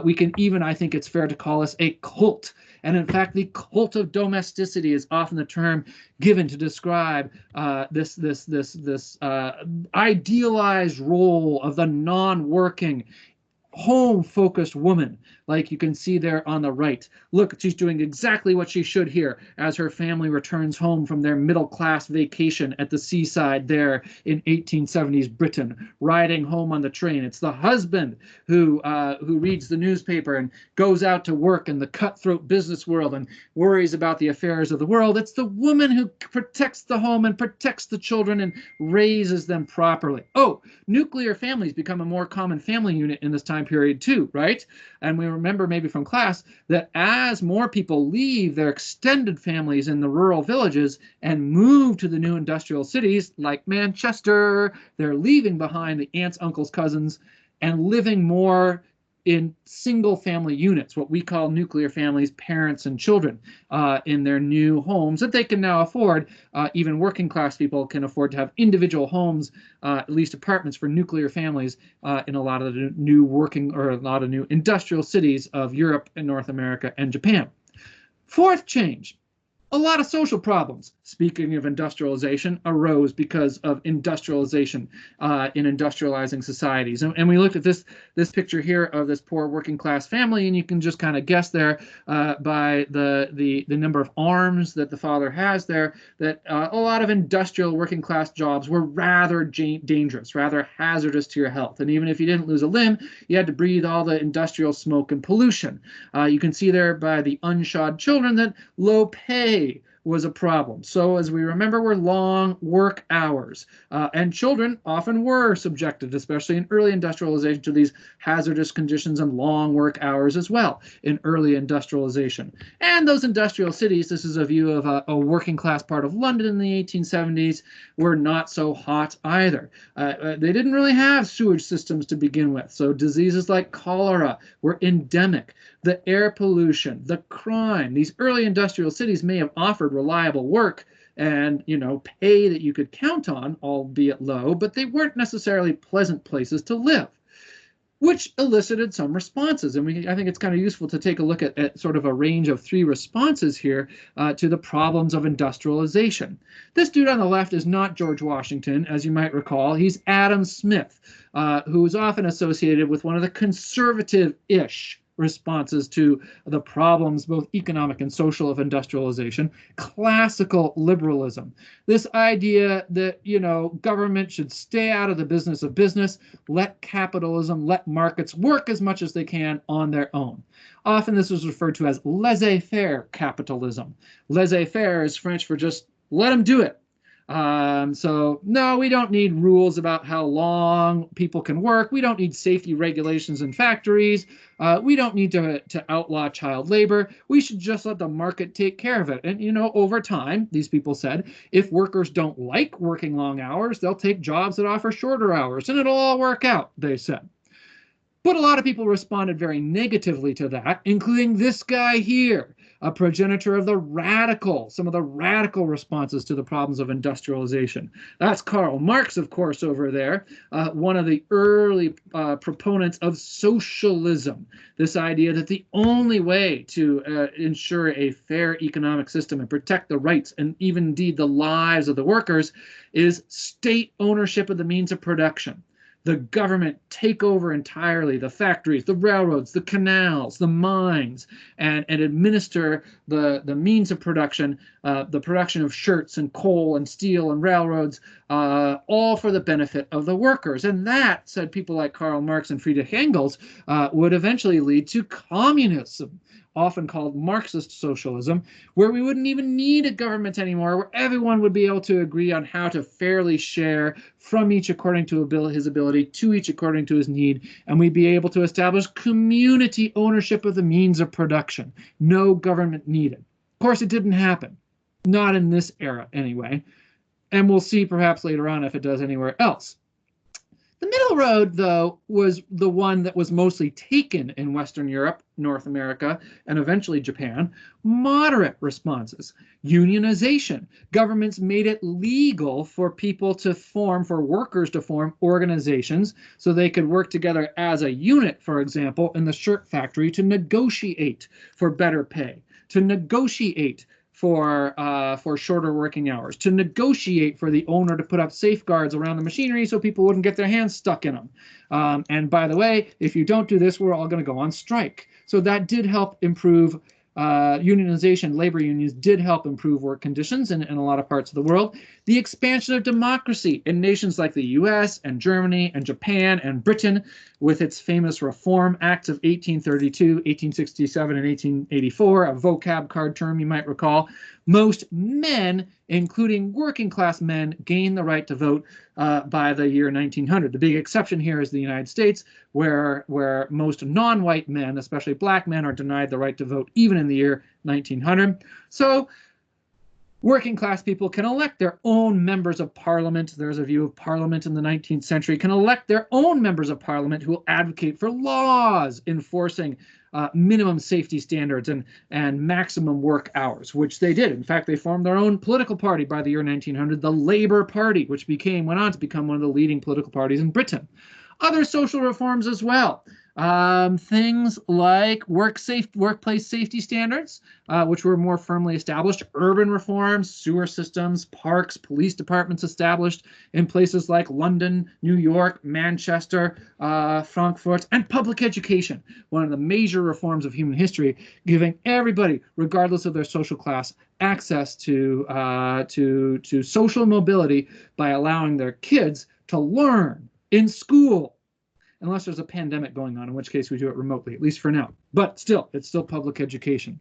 we can even, I think it's fair to call this a cult. And in fact, the cult of domesticity is often the term given to describe this idealized role of the non-working, home-focused woman, like you can see there on the right. Look, she's doing exactly what she should here as her family returns home from their middle-class vacation at the seaside there in 1870s Britain, riding home on the train. It's the husband who reads the newspaper and goes out to work in the cutthroat business world and worries about the affairs of the world. It's the woman who protects the home and protects the children and raises them properly. Oh, nuclear families become a more common family unit in this time period too, right? And we remember maybe from class that as more people leave their extended families in the rural villages and move to the new industrial cities like Manchester, they're leaving behind the aunts, uncles, cousins, and living more in single family units, what we call nuclear families, parents and children in their new homes that they can now afford. Even working class people can afford to have individual homes, at least apartments for nuclear families in a lot of the new a lot of new industrial cities of Europe and North America and Japan. Fourth change, a lot of social problems, speaking of industrialization, arose because of industrialization in industrializing societies. And we looked at this picture here of this poor working class family, and you can just kind of guess there by the number of arms that the father has there, that a lot of industrial working class jobs were rather dangerous, rather hazardous to your health. And even if you didn't lose a limb, you had to breathe all the industrial smoke and pollution. You can see there by the unshod children that low pay was a problem. So as we remember, were long work hours, and children often were subjected, especially in early industrialization, to these hazardous conditions and long work hours as well in early industrialization. And those industrial cities, this is a view of a working class part of London in the 1870s, were not so hot either. They didn't really have sewage systems to begin with, so diseases like cholera were endemic. The air pollution, the crime, these early industrial cities may have offered reliable work and, pay that you could count on, albeit low, but they weren't necessarily pleasant places to live, which elicited some responses. And I think it's kind of useful to take a look at sort of a range of 3 responses here to the problems of industrialization. This dude on the left is not George Washington, as you might recall. He's Adam Smith, who is often associated with one of the conservative-ish responses to the problems, both economic and social, of industrialization. Classical liberalism. This idea that, government should stay out of the business of business, let capitalism, let markets work as much as they can on their own. Often this is referred to as laissez-faire capitalism. Laissez-faire is French for just let them do it. So no, we don't need rules about how long people can work. We don't need safety regulations in factories. We don't need to outlaw child labor. We should just let the market take care of it. And, over time, these people said, if workers don't like working long hours, they'll take jobs that offer shorter hours, and it'll all work out, they said. But a lot of people responded very negatively to that, including this guy here, a progenitor of some of the radical responses to the problems of industrialization. That's Karl Marx, of course, over there, one of the early proponents of socialism, this idea that the only way to ensure a fair economic system and protect the rights and even indeed the lives of the workers is state ownership of the means of production. The government take over entirely the factories, the railroads, the canals, the mines, and administer the means of production, the production of shirts and coal and steel and railroads, all for the benefit of the workers. And that, said people like Karl Marx and Friedrich Engels, would eventually lead to communism, often called Marxist socialism, where we wouldn't even need a government anymore, where everyone would be able to agree on how to fairly share from each according to his ability, to each according to his need, and we'd be able to establish community ownership of the means of production. No government needed. Of course, it didn't happen. Not in this era, anyway. And we'll see perhaps later on if it does anywhere else. The middle road, though, was the one that was mostly taken in Western Europe, North America, and eventually Japan. Moderate responses. Unionization. Governments made it legal for workers to form organizations so they could work together as a unit, for example, in the shirt factory to negotiate for better pay, to negotiate for shorter working hours, to negotiate for the owner to put up safeguards around the machinery so people wouldn't get their hands stuck in them. And by the way, if you don't do this, we're all going to go on strike. So that did help improve unionization. Labor unions did help improve work conditions in a lot of parts of the world. The expansion of democracy in nations like the US and Germany and Japan and Britain, with its famous Reform Acts of 1832, 1867, and 1884, a vocab card term you might recall. Most men, including working class men, gained the right to vote by the year 1900. The big exception here is the United States, where most non-white men, especially black men, are denied the right to vote even in the year 1900. So Working class people can elect their own members of parliament. There's a view of parliament in the 19th century, can elect their own members of parliament who will advocate for laws enforcing minimum safety standards and maximum work hours, which they did. In fact, they formed their own political party by the year 1900, the Labour Party, which went on to become one of the leading political parties in Britain. Other social reforms as well. Things like workplace safety standards, which were more firmly established, urban reforms, sewer systems, parks, police departments established in places like London, New York, Manchester, Frankfurt, and public education, one of the major reforms of human history, giving everybody, regardless of their social class, access to social mobility by allowing their kids to learn in school, unless there's a pandemic going on, in which case we do it remotely, at least for now. But still, it's still public education.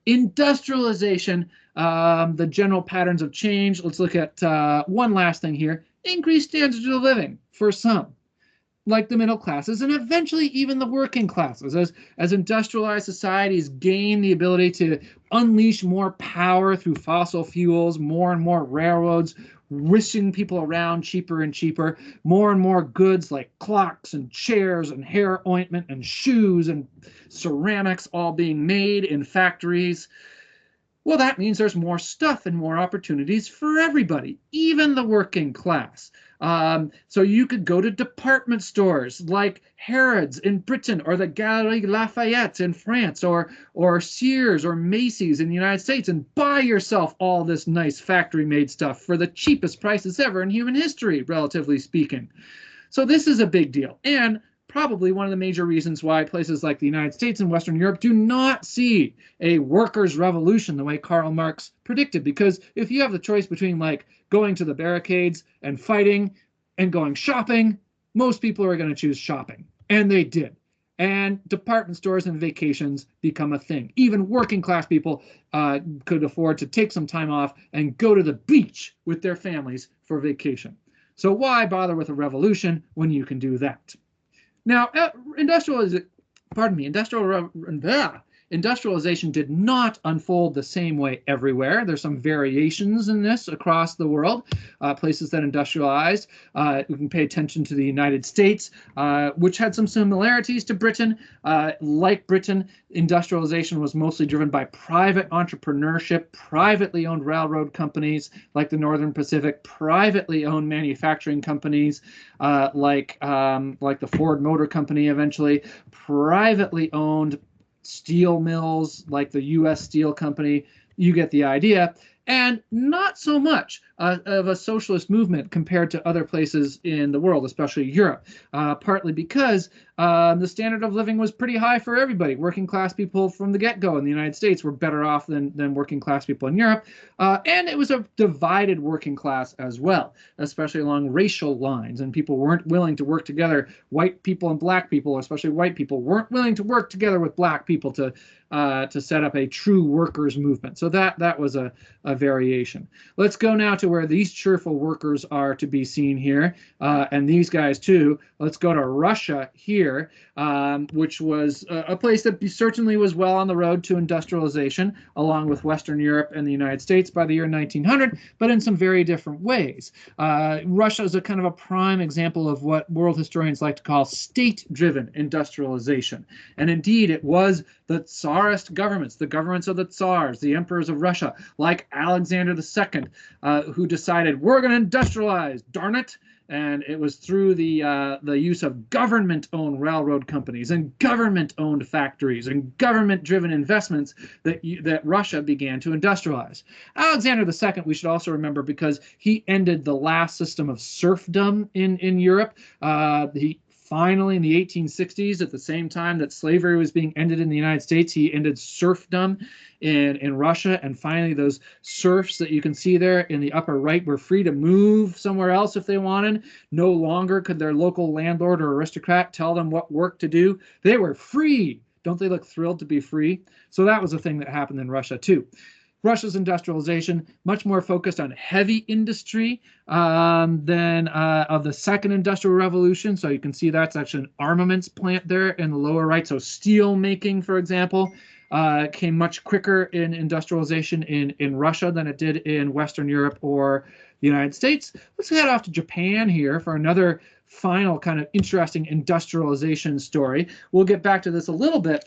Industrialization, the general patterns of change. Let's look at one last thing here. Increased standards of living for some, like the middle classes, and eventually even the working classes. As industrialized societies gain the ability to unleash more power through fossil fuels, more and more railroads, wishing people around cheaper and cheaper, more and more goods like clocks and chairs and hair ointment and shoes and ceramics all being made in factories. Well, that means there's more stuff and more opportunities for everybody, even the working class. So you could go to department stores like Harrods in Britain, or the Galeries Lafayette in France, or Sears or Macy's in the United States, and buy yourself all this nice factory-made stuff for the cheapest prices ever in human history, relatively speaking. So this is a big deal, and probably one of the major reasons why places like the United States and Western Europe do not see a workers' revolution the way Karl Marx predicted. Because if you have the choice between like going to the barricades and fighting and going shopping, most people are going to choose shopping. And they did. And department stores and vacations become a thing. Even working class people could afford to take some time off and go to the beach with their families for vacation. So why bother with a revolution when you can do that? Now, industrialization did not unfold the same way everywhere. There's some variations in this across the world. Places that industrialized, we can pay attention to the United States, which had some similarities to Britain. Like Britain, industrialization was mostly driven by private entrepreneurship, privately owned railroad companies like the Northern Pacific, privately owned manufacturing companies like the Ford Motor Company eventually, privately owned steel mills like the U.S. Steel Company. You get the idea. And not so much of a socialist movement compared to other places in the world, especially Europe, partly because the standard of living was pretty high for everybody. Working class people from the get-go in the United States were better off than working class people in Europe. And it was a divided working class as well, especially along racial lines. And people weren't willing to work together. White people and black people, especially white people, weren't willing to work together with black people to set up a true workers' movement. So that was a variation. Let's go now to where these cheerful workers are to be seen here, and these guys too. Let's go to Russia here, which was a place that certainly was well on the road to industrialization, along with Western Europe and the United States by the year 1900, but in some very different ways. Russia is a kind of a prime example of what world historians like to call state-driven industrialization. And indeed, it was the Tsarist governments, the governments of the Tsars, the emperors of Russia, like Alexander II, who decided, we're going to industrialize, darn it. And it was through the use of government-owned railroad companies and government-owned factories and government-driven investments that Russia began to industrialize. Alexander II, we should also remember, because he ended the last system of serfdom in Europe. He finally, in the 1860s, at the same time that slavery was being ended in the United States, he ended serfdom in Russia. And finally, those serfs that you can see there in the upper right were free to move somewhere else if they wanted. No longer could their local landlord or aristocrat tell them what work to do. They were free. Don't they look thrilled to be free? So that was a thing that happened in Russia too. Russia's industrialization much more focused on heavy industry than of the second industrial revolution. So you can see that's actually an armaments plant there in the lower right. So steel making, for example, came much quicker in industrialization in Russia than it did in Western Europe or the United States. Let's head off to Japan here for another final kind of interesting industrialization story. We'll get back to this a little bit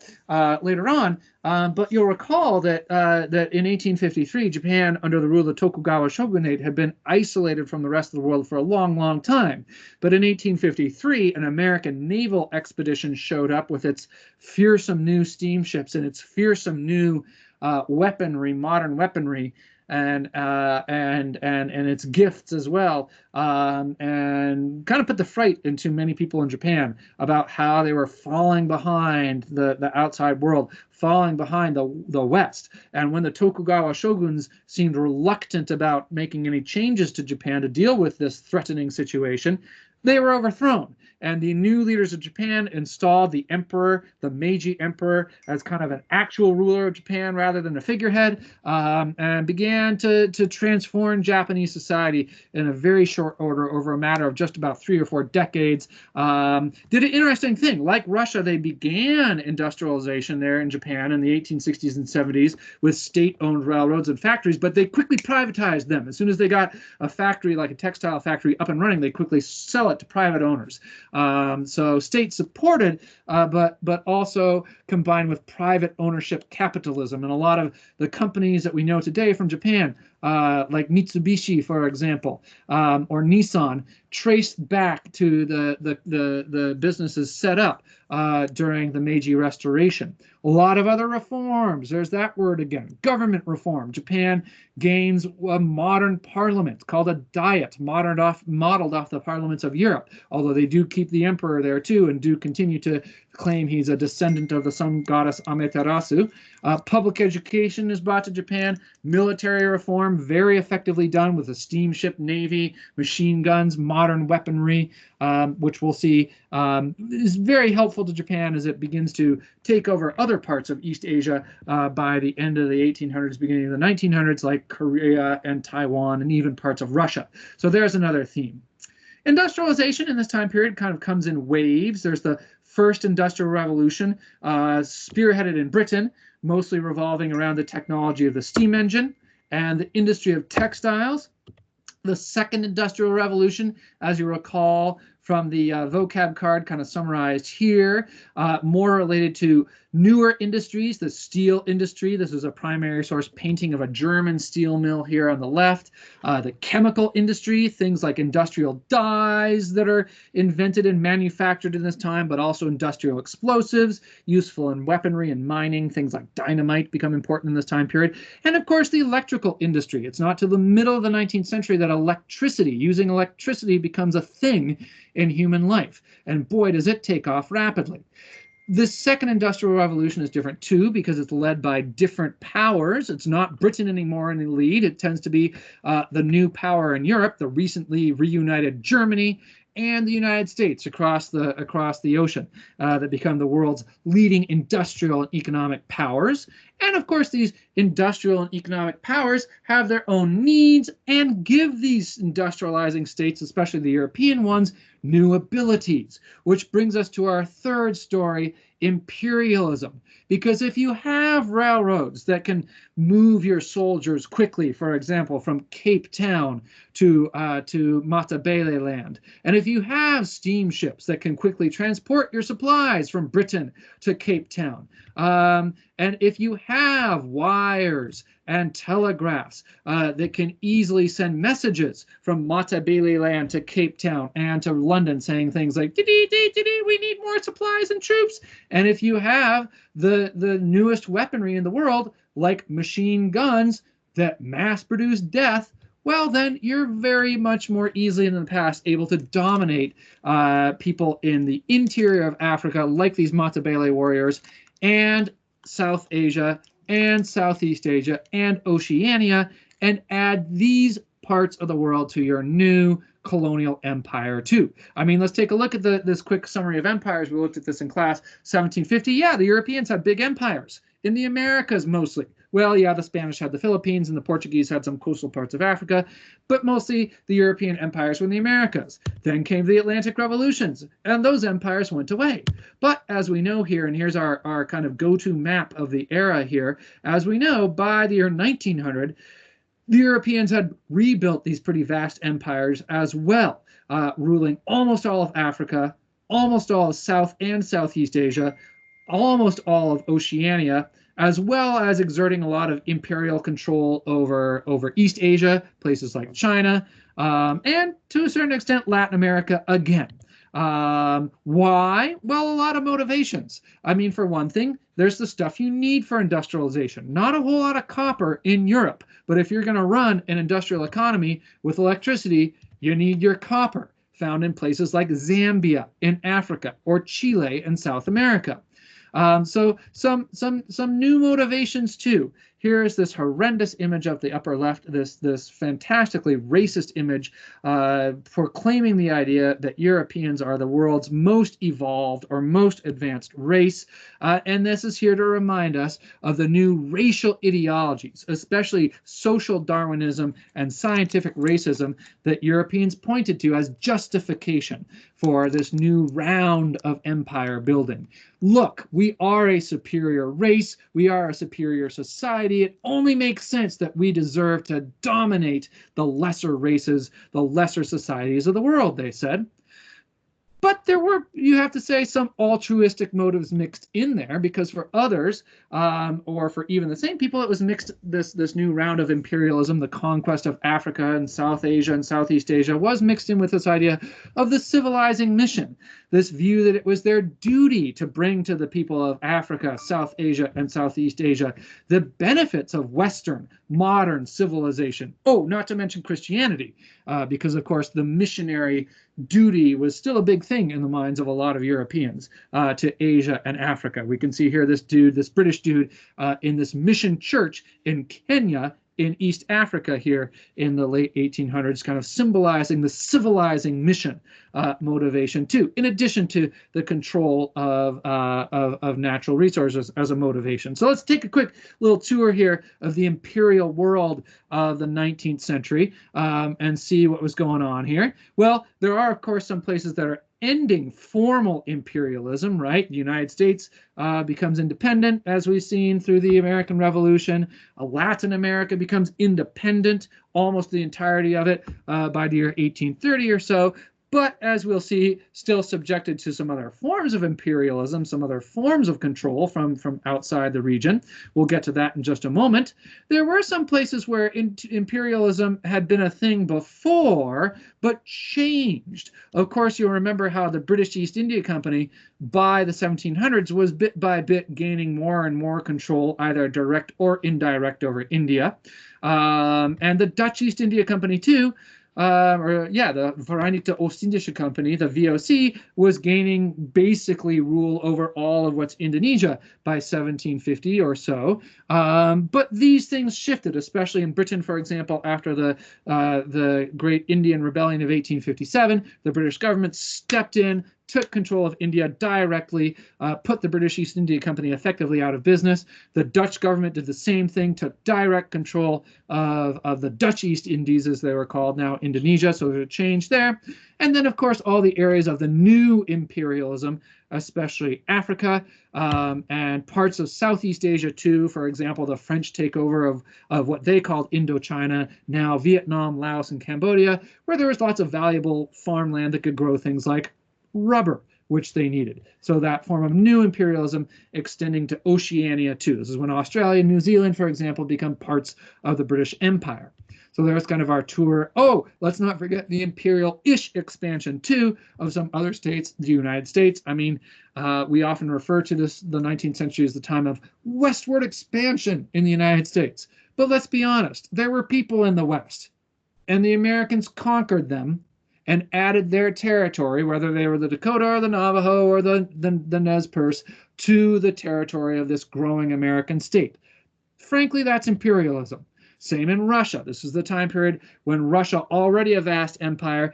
later on, but you'll recall that that in 1853, Japan, under the rule of the Tokugawa shogunate, had been isolated from the rest of the world for a long, long time. But in 1853, an American naval expedition showed up with its fearsome new steamships and its fearsome new weaponry, modern weaponry, and its gifts as well, and kind of put the fright into many people in Japan about how they were falling behind the outside world, falling behind the West. And when the Tokugawa shoguns seemed reluctant about making any changes to Japan to deal with this threatening situation, they were overthrown. And the new leaders of Japan installed the emperor, the Meiji emperor, as kind of an actual ruler of Japan rather than a figurehead, and began to transform Japanese society in a very short order over a matter of just about 3 or 4 decades. Did an interesting thing. Like Russia, they began industrialization there in Japan in the 1860s and 70s with state-owned railroads and factories, but they quickly privatized them. As soon as they got a factory, like a textile factory, up and running, they quickly sell it to private owners. So state supported, but also combined with private ownership capitalism. And a lot of the companies that we know today from Japan, like Mitsubishi, for example, or Nissan, traced back to the businesses set up during the Meiji Restoration. A lot of other reforms. There's that word again. Government reform. Japan gains a modern parliament called a diet, modeled off the parliaments of Europe, although they do keep the emperor there too and do continue to claim he's a descendant of the sun goddess Amaterasu. Public education is brought to Japan. Military reform, very effectively done with a steamship navy, machine guns, modern weaponry, which we'll see is very helpful to Japan as it begins to take over other parts of East Asia by the end of the 1800s, beginning of the 1900s, like Korea and Taiwan and even parts of Russia. So there's another theme. Industrialization in this time period kind of comes in waves. There's the first industrial revolution, spearheaded in Britain, mostly revolving around the technology of the steam engine and the industry of textiles. The second industrial revolution, as you recall from the vocab card kind of summarized here, more related to newer industries, the steel industry. This is a primary source painting of a German steel mill here on the left. The chemical industry, things like industrial dyes that are invented and manufactured in this time, but also industrial explosives, useful in weaponry and mining. Things like dynamite become important in this time period. And of course, the electrical industry. It's not till the middle of the 19th century that using electricity becomes a thing in human life. And boy, does it take off rapidly. This second industrial revolution is different too because it's led by different powers. It's not Britain anymore in the lead. It tends to be the new power in Europe, the recently reunited Germany, and the United States across the ocean that become the world's leading industrial and economic powers. And of course, these industrial and economic powers have their own needs and give these industrializing states, especially the European ones, new abilities, which brings us to our third story, imperialism. Because if you have railroads that can move your soldiers quickly, for example, from Cape Town to Matabele land, and if you have steamships that can quickly transport your supplies from Britain to Cape Town, and if you have wires and telegraphs that can easily send messages from Matabele land to Cape Town and to London saying things like, we need more supplies and troops. And if you have the newest weaponry in the world, like machine guns that mass produce death, well, then you're very much more easily than in the past able to dominate people in the interior of Africa, like these Matabele warriors, and South Asia, and Southeast Asia, and Oceania, and add these parts of the world to your new colonial empire too. I mean, let's take a look at this quick summary of empires. We looked at this in class. 1750, yeah, the Europeans had big empires. In the Americas mostly. Well, yeah, the Spanish had the Philippines and the Portuguese had some coastal parts of Africa, but mostly the European empires were in the Americas. Then came the Atlantic revolutions, and those empires went away. But as we know here, and here's our kind of go-to map of the era here, as we know, by the year 1900, the Europeans had rebuilt these pretty vast empires as well, ruling almost all of Africa, almost all of South and Southeast Asia, almost all of Oceania, as well as exerting a lot of imperial control over East Asia, places like China, and to a certain extent Latin America again. Why? Well, a lot of motivations. I mean, for one thing, there's the stuff you need for industrialization. Not a whole lot of copper in Europe, but if you're going to run an industrial economy with electricity, you need your copper, found in places like Zambia in Africa or Chile in South America. So some new motivations too. Here is this horrendous image of the upper left, this fantastically racist image proclaiming the idea that Europeans are the world's most evolved or most advanced race. And this is here to remind us of the new racial ideologies, especially social Darwinism and scientific racism that Europeans pointed to as justification for this new round of empire building. Look, we are a superior race. We are a superior society. It only makes sense that we deserve to dominate the lesser races, the lesser societies of the world, they said. But there were, you have to say, some altruistic motives mixed in there, because for others, or for even the same people, it was mixed. This new round of imperialism, the conquest of Africa and South Asia and Southeast Asia, was mixed in with this idea of the civilizing mission, this view that it was their duty to bring to the people of Africa, South Asia, and Southeast Asia the benefits of Western, modern civilization. Oh, not to mention Christianity, because, of course, the missionary duty was still a big thing in the minds of a lot of Europeans to Asia and Africa. We can see here this dude, this British dude, in this mission church in Kenya in East Africa here in the late 1800s, kind of symbolizing the civilizing mission motivation too, in addition to the control of natural resources as a motivation. So let's take a quick little tour here of the imperial world of the 19th century and see what was going on here. Well, there are, of course, some places that are ending formal imperialism, right? The United States becomes independent, as we've seen through the American Revolution. Latin America becomes independent, almost the entirety of it, by the year 1830 or so. But as we'll see, still subjected to some other forms of imperialism, some other forms of control from outside the region. We'll get to that in just a moment. There were some places where imperialism had been a thing before, but changed. Of course, you'll remember how the British East India Company by the 1700s was bit by bit gaining more and more control, either direct or indirect, over India. And the Dutch East India Company too, the Verenigde Oost-Indische Company, the VOC, was gaining basically rule over all of what's Indonesia by 1750 or so. But these things shifted, especially in Britain, for example, after the Great Indian Rebellion of 1857. The British government stepped in, took control of India directly, put the British East India Company effectively out of business. The Dutch government did the same thing, took direct control of the Dutch East Indies, as they were called, now Indonesia, so there's a change there. And then, of course, all the areas of the new imperialism, especially Africa and parts of Southeast Asia too. For example, the French takeover of what they called Indochina, now Vietnam, Laos, and Cambodia, where there was lots of valuable farmland that could grow things like rubber, which they needed. So that form of new imperialism extending to Oceania too. This is when Australia and New Zealand, for example, become parts of the British Empire. So there's kind of our tour. Oh, let's not forget the imperial-ish expansion too of some other states, the United States. I mean, we often refer to this, the 19th century, as the time of westward expansion in the United States. But let's be honest, there were people in the West, and the Americans conquered them and added their territory, whether they were the Dakota or the Navajo or the Nez Perce, to the territory of this growing American state. Frankly, that's imperialism. Same in Russia. This is the time period when Russia, already a vast empire,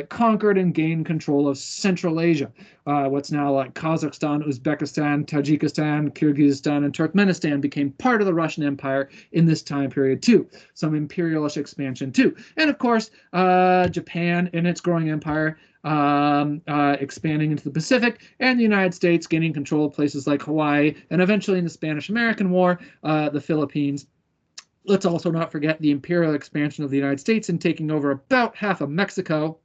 conquered and gained control of Central Asia, what's now like Kazakhstan, Uzbekistan, Tajikistan, Kyrgyzstan, and Turkmenistan became part of the Russian Empire in this time period too. Some imperialist expansion too. And of course, Japan in its growing empire expanding into the Pacific, and the United States gaining control of places like Hawaii, and eventually in the Spanish-American War, the Philippines. Let's also not forget the imperial expansion of the United States and taking over about half of Mexico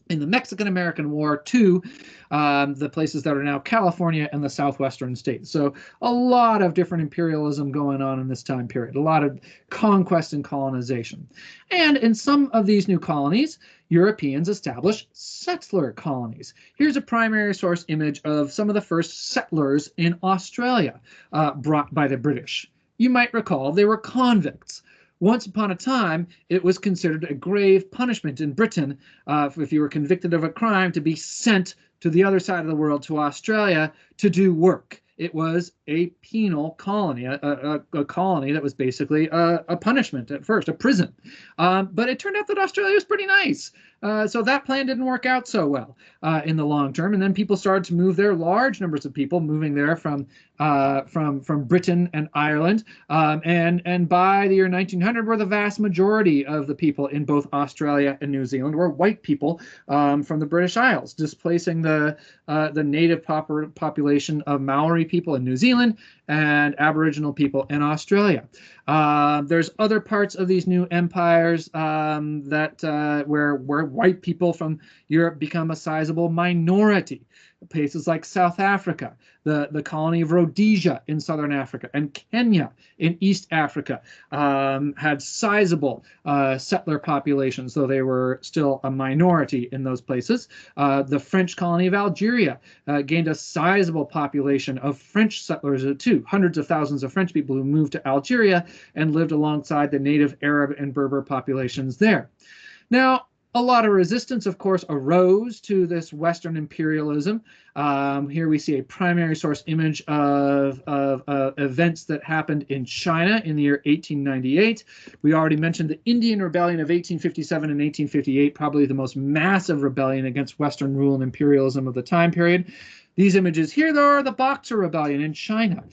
in the Mexican-American War to the places that are now California and the southwestern states. So a lot of different imperialism going on in this time period, a lot of conquest and colonization. And in some of these new colonies, Europeans established settler colonies. Here's a primary source image of some of the first settlers in Australia brought by the British. You might recall they were convicts. Once upon a time, it was considered a grave punishment in Britain if you were convicted of a crime to be sent to the other side of the world, to Australia, to do work. It was a penal colony, a colony that was basically a punishment at first, a prison. But it turned out that Australia was pretty nice. So that plan didn't work out so well in the long term. And then people started to move there, large numbers of people moving there from Britain and Ireland. And by the year 1900, were the vast majority of the people in both Australia and New Zealand were white people from the British Isles, displacing the native population of Maori people in New Zealand and Aboriginal people in Australia. There's other parts of these new empires where white people from Europe become a sizable minority. Places like South Africa, the colony of Rhodesia in southern Africa, and Kenya in East Africa had sizable settler populations, though they were still a minority in those places. The French colony of Algeria gained a sizable population of French settlers too, hundreds of thousands of French people who moved to Algeria and lived alongside the native Arab and Berber populations there. Now, a lot of resistance, of course, arose to this Western imperialism. Here we see a primary source image of events that happened in China in the year 1898. We already mentioned the Indian Rebellion of 1857 and 1858, probably the most massive rebellion against Western rule and imperialism of the time period. These images here, though, are the Boxer Rebellion in China,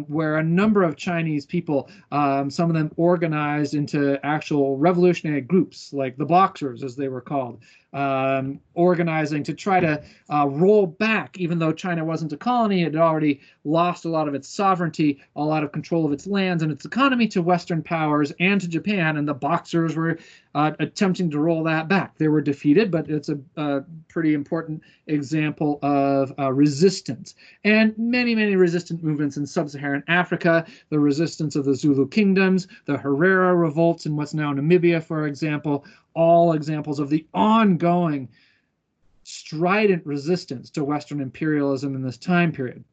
where a number of Chinese people, some of them organized into actual revolutionary groups, like the Boxers, as they were called, organizing to try to roll back, even though China wasn't a colony, it had already lost a lot of its sovereignty, a lot of control of its lands and its economy to Western powers and to Japan, and the Boxers were attempting to roll that back. They were defeated, but it's a pretty important example of resistance. And many, many resistant movements in sub-Saharan Africa, the resistance of the Zulu kingdoms, the Herero revolts in what's now Namibia, for example, all examples of the ongoing strident resistance to Western imperialism in this time period.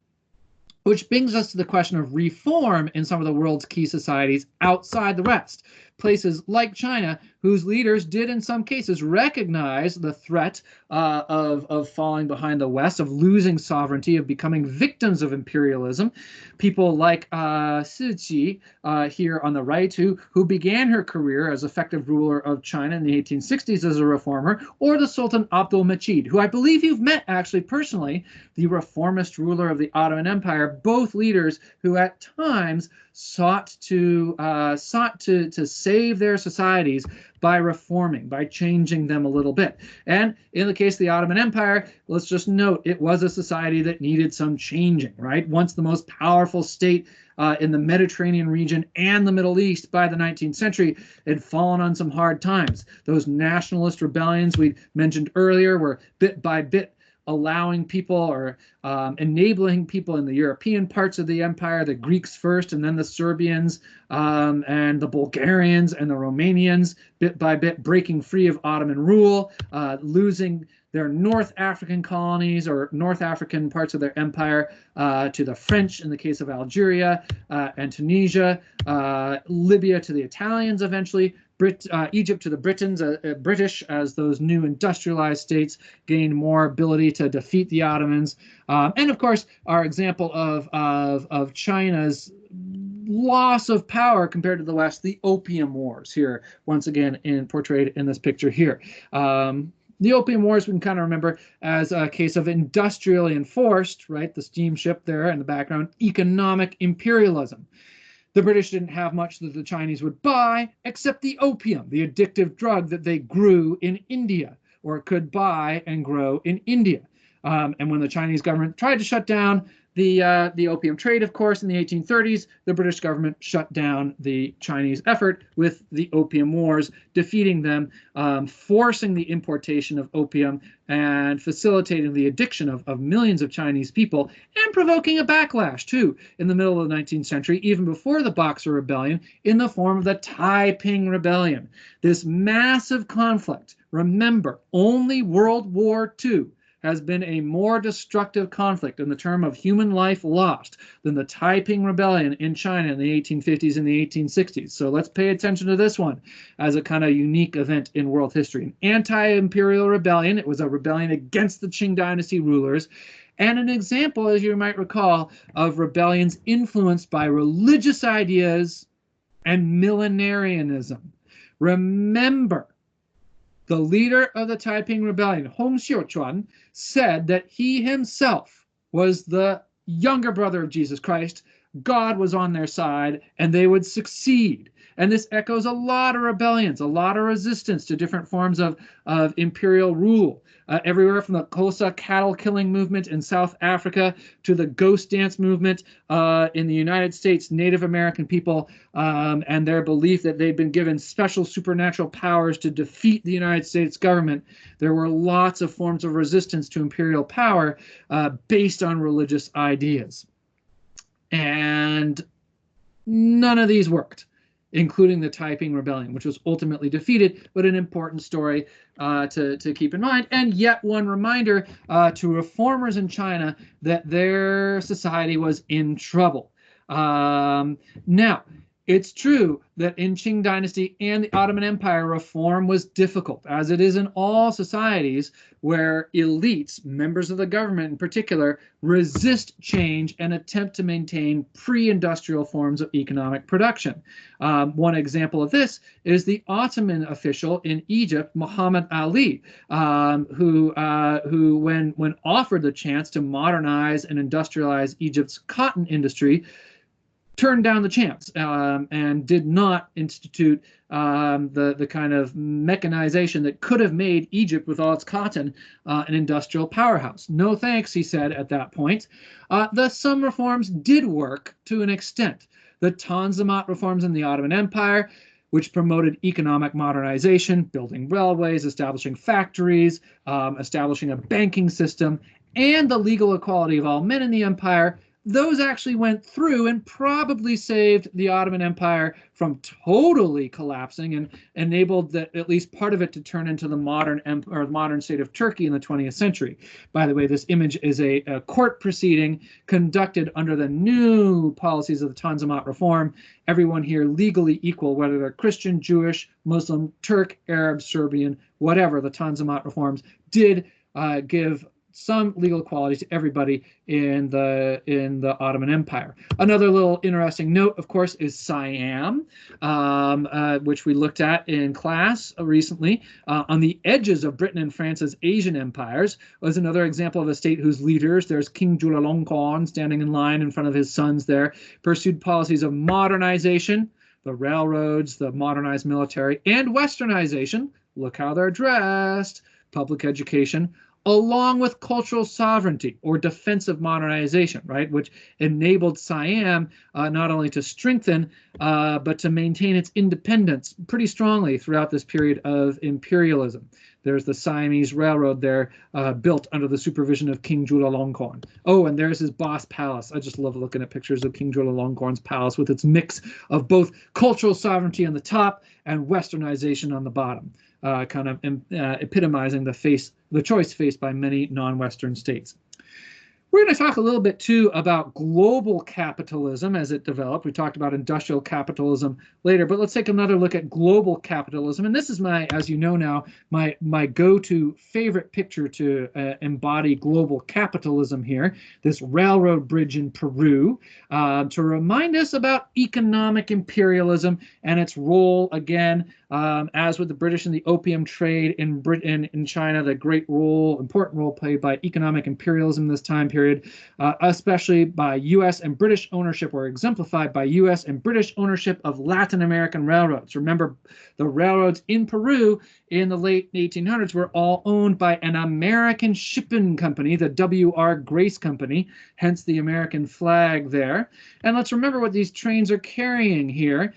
Which brings us to the question of reform in some of the world's key societies outside the West. Places like China, whose leaders did in some cases recognize the threat of falling behind the West, of losing sovereignty, of becoming victims of imperialism. People like Cixi here on the right, who began her career as effective ruler of China in the 1860s as a reformer, or the Sultan Abdulmajid, who I believe you've met actually personally, the reformist ruler of the Ottoman Empire, both leaders who at times sought to save their societies by reforming, by changing them a little bit. And in the case of the Ottoman Empire, let's just note it was a society that needed some changing, right? Once the most powerful state in the Mediterranean region and the Middle East by the 19th century had fallen on some hard times. Those nationalist rebellions we mentioned earlier were bit by bit allowing people or enabling people in the European parts of the empire, the Greeks first, and then the Serbians and the Bulgarians and the Romanians, bit by bit breaking free of Ottoman rule, losing their North African colonies or North African parts of their empire to the French in the case of Algeria and Tunisia, Libya to the Italians eventually, Egypt to the British as those new industrialized states gained more ability to defeat the Ottomans. And of course, our example of China's loss of power compared to the West, the Opium Wars here, once again portrayed in this picture here. The Opium Wars we can kind of remember as a case of industrially enforced, right, the steamship there in the background, economic imperialism. The British didn't have much that the Chinese would buy except the opium, the addictive drug that they grew in India or could buy and grow in India. And when the Chinese government tried to shut down the opium trade, of course, in the 1830s, the British government shut down the Chinese effort with the Opium Wars, defeating them, forcing the importation of opium and facilitating the addiction of millions of Chinese people, and provoking a backlash, too, in the middle of the 19th century, even before the Boxer Rebellion, in the form of the Taiping Rebellion. This massive conflict, remember, only World War II has been a more destructive conflict in the term of human life lost than the Taiping Rebellion in China in the 1850s and the 1860s. So let's pay attention to this one as a kind of unique event in world history. An anti-imperial rebellion. It was a rebellion against the Qing dynasty rulers, and an example, as you might recall, of rebellions influenced by religious ideas and millenarianism. Remember, the leader of the Taiping Rebellion, Hong Xiuquan, said that he himself was the younger brother of Jesus Christ. God was on their side, and they would succeed. And this echoes a lot of rebellions, a lot of resistance to different forms of imperial rule, everywhere from the Xhosa cattle killing movement in South Africa to the ghost dance movement in the United States, Native American people, and their belief that they'd been given special supernatural powers to defeat the United States government. There were lots of forms of resistance to imperial power based on religious ideas. And none of these worked, including the Taiping Rebellion, which was ultimately defeated, but an important story to keep in mind. And yet one reminder to reformers in China that their society was in trouble. Now, it's true that in Qing Dynasty and the Ottoman Empire, reform was difficult, as it is in all societies where elites, members of the government in particular, resist change and attempt to maintain pre-industrial forms of economic production. One example of this is the Ottoman official in Egypt, Muhammad Ali, who when offered the chance to modernize and industrialize Egypt's cotton industry, turned down the chance and did not institute the kind of mechanization that could have made Egypt, with all its cotton, an industrial powerhouse. No thanks, he said at that point. Thus, some reforms did work to an extent. The Tanzimat reforms in the Ottoman Empire, which promoted economic modernization, building railways, establishing factories, establishing a banking system, and the legal equality of all men in the empire, those actually went through and probably saved the Ottoman Empire from totally collapsing and enabled at least part of it to turn into the modern state of Turkey in the 20th century. By the way, this image is a court proceeding conducted under the new policies of the Tanzimat reform. Everyone here legally equal, whether they're Christian, Jewish, Muslim, Turk, Arab, Serbian, whatever. The Tanzimat reforms did give some legal equality to everybody in the Ottoman Empire. Another little interesting note, of course, is Siam, which we looked at in class recently. On the edges of Britain and France's Asian empires was another example of a state whose leaders, there's King Chulalongkorn standing in line in front of his sons there, pursued policies of modernization, the railroads, the modernized military, and westernization. Look how they're dressed. Public education, along with cultural sovereignty or defensive modernization, right, which enabled Siam not only to strengthen, but to maintain its independence pretty strongly throughout this period of imperialism. There's the Siamese Railroad there, built under the supervision of King Chulalongkorn. Oh, and there's his Boss Palace. I just love looking at pictures of King Chulalongkorn's palace with its mix of both cultural sovereignty on the top and westernization on the bottom, kind of epitomizing the choice faced by many non-Western states. We're going to talk a little bit too about global capitalism as it developed. We talked about industrial capitalism later, but let's take another look at global capitalism. And this is my, as you know now, my go-to favorite picture to embody global capitalism here, this railroad bridge in Peru, to remind us about economic imperialism and its role, again, as with the British and the opium trade in Britain, in China, the great role, important role played by economic imperialism in this time period, especially by U.S. and British ownership, or exemplified by U.S. and British ownership of Latin American railroads. Remember, the railroads in Peru in the late 1800s were all owned by an American shipping company, the W.R. Grace Company, hence the American flag there. And let's remember what these trains are carrying here,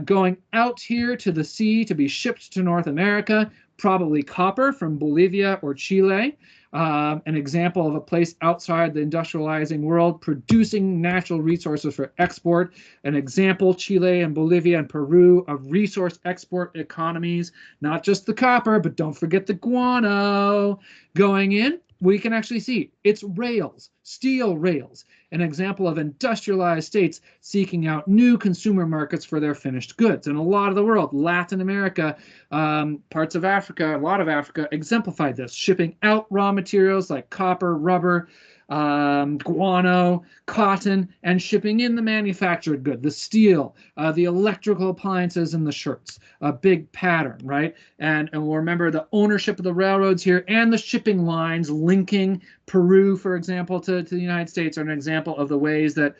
going out here to the sea to be shipped to North America, probably copper from Bolivia or Chile. An example of a place outside the industrializing world producing natural resources for export. An example, Chile and Bolivia and Peru, of resource export economies, not just the copper, but don't forget the guano going in. We can actually see it's rails, steel rails, an example of industrialized states seeking out new consumer markets for their finished goods. And a lot of the world, Latin America, parts of Africa, a lot of Africa, exemplified this, shipping out raw materials like copper, rubber, guano, cotton, and shipping in the manufactured good, the steel, the electrical appliances, and the shirts. A big pattern, right? And we'll remember the ownership of the railroads here and the shipping lines linking Peru, for example, to the United States are an example of the ways that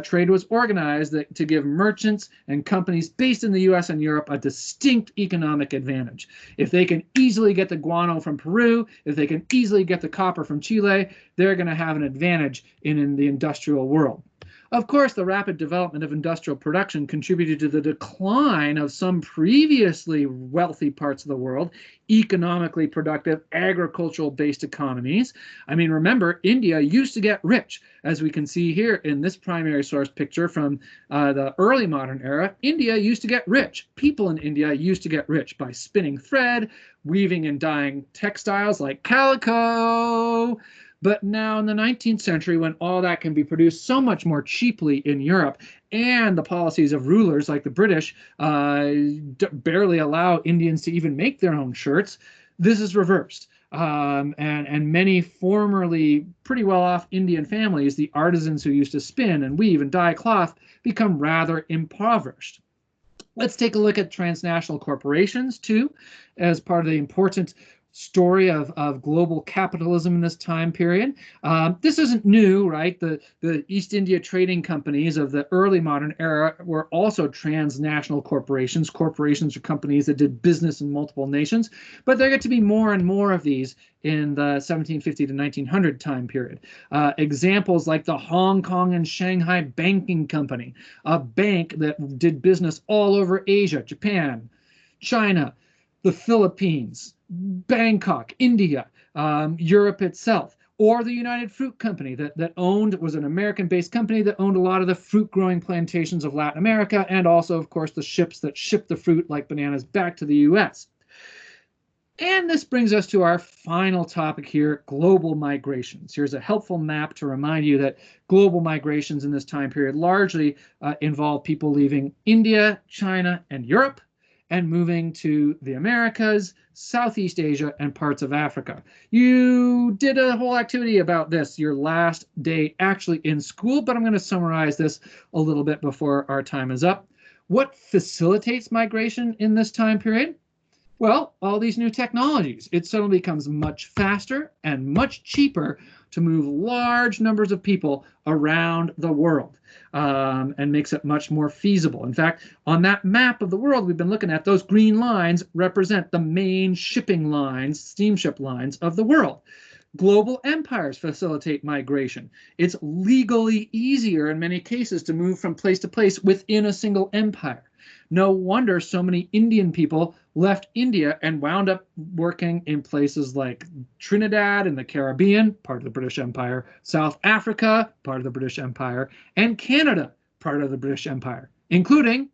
trade was organized to give merchants and companies based in the U.S. and Europe a distinct economic advantage. If they can easily get the guano from Peru, if they can easily get the copper from Chile, they're going to have an advantage in the industrial world. Of course, the rapid development of industrial production contributed to the decline of some previously wealthy parts of the world, economically productive, agricultural-based economies. I mean, remember, India used to get rich, as we can see here in this primary source picture from the early modern era. India used to get rich. People in India used to get rich by spinning thread, weaving and dyeing textiles like calico. But now in the 19th century, when all that can be produced so much more cheaply in Europe, and the policies of rulers like the British barely allow Indians to even make their own shirts, this is reversed. And many formerly pretty well-off Indian families, the artisans who used to spin and weave and dye cloth, become rather impoverished. Let's take a look at transnational corporations, too, as part of the important story of global capitalism in this time period. This isn't new, right? The East India trading companies of the early modern era were also transnational corporations. Corporations are companies that did business in multiple nations, but there get to be more and more of these in the 1750 to 1900 time period. Examples like the Hong Kong and Shanghai Banking Company, a bank that did business all over Asia, Japan, China, the Philippines, Bangkok, India, Europe itself, or the United Fruit Company that was an American-based company that owned a lot of the fruit-growing plantations of Latin America, and also, of course, the ships that shipped the fruit like bananas back to the U.S. And this brings us to our final topic here, global migrations. Here's a helpful map to remind you that global migrations in this time period largely involve people leaving India, China, and Europe, and moving to the Americas, Southeast Asia, and parts of Africa. You did a whole activity about this your last day actually in school, but I'm going to summarize this a little bit before our time is up. What facilitates migration in this time period? Well, all these new technologies. It suddenly becomes much faster and much cheaper to move large numbers of people around the world, and makes it much more feasible. In fact, on that map of the world we've been looking at, those green lines represent the main shipping lines, steamship lines of the world. Global empires facilitate migration. It's legally easier in many cases to move from place to place within a single empire. No wonder so many Indian people left India and wound up working in places like Trinidad in the Caribbean, part of the British Empire, South Africa, part of the British Empire, and Canada, part of the British Empire, including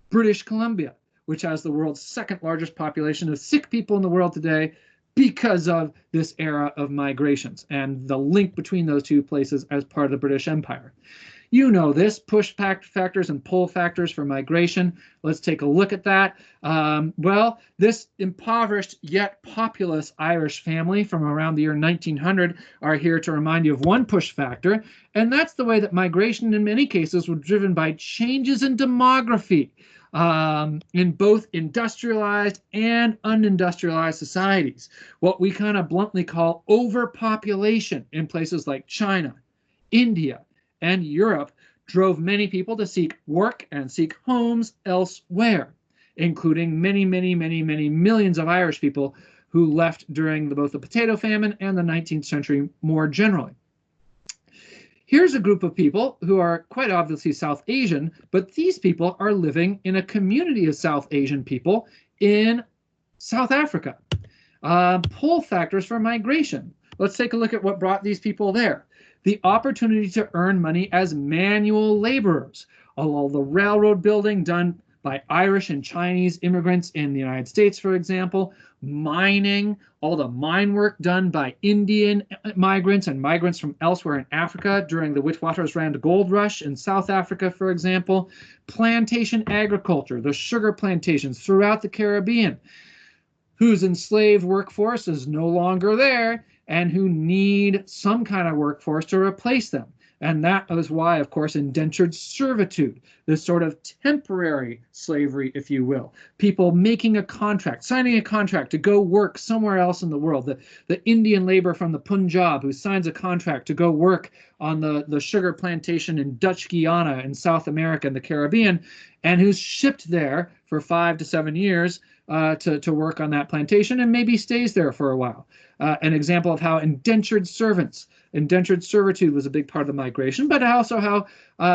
British Columbia, which has the world's second largest population of sick people in the world today, because of this era of migrations and the link between those two places as part of the British Empire. You know this, push factors and pull factors for migration. Let's take a look at that. Well, this impoverished yet populous Irish family from around the year 1900 are here to remind you of one push factor, and that's the way that migration in many cases was driven by changes in demography in both industrialized and unindustrialized societies. What we kind of bluntly call overpopulation in places like China, India, and Europe drove many people to seek work and seek homes elsewhere, including many, many, many, many millions of Irish people who left during both the potato famine and the 19th century more generally. Here's a group of people who are quite obviously South Asian, but these people are living in a community of South Asian people in South Africa. Pull factors for migration. Let's take a look at what brought these people there. The opportunity to earn money as manual laborers. All the railroad building done by Irish and Chinese immigrants in the United States, for example, mining, all the mine work done by Indian migrants and migrants from elsewhere in Africa during the Witwatersrand gold rush in South Africa, for example, plantation agriculture, the sugar plantations throughout the Caribbean, whose enslaved workforce is no longer there and who need some kind of workforce to replace them. And that is why, of course, indentured servitude, this sort of temporary slavery, if you will, people making a contract, signing a contract to go work somewhere else in the world, the Indian labor from the Punjab who signs a contract to go work on the sugar plantation in Dutch Guiana in South America and the Caribbean, and who's shipped there for 5 to 7 years to work on that plantation and maybe stays there for a while. An example of how indentured servitude was a big part of the migration, but also how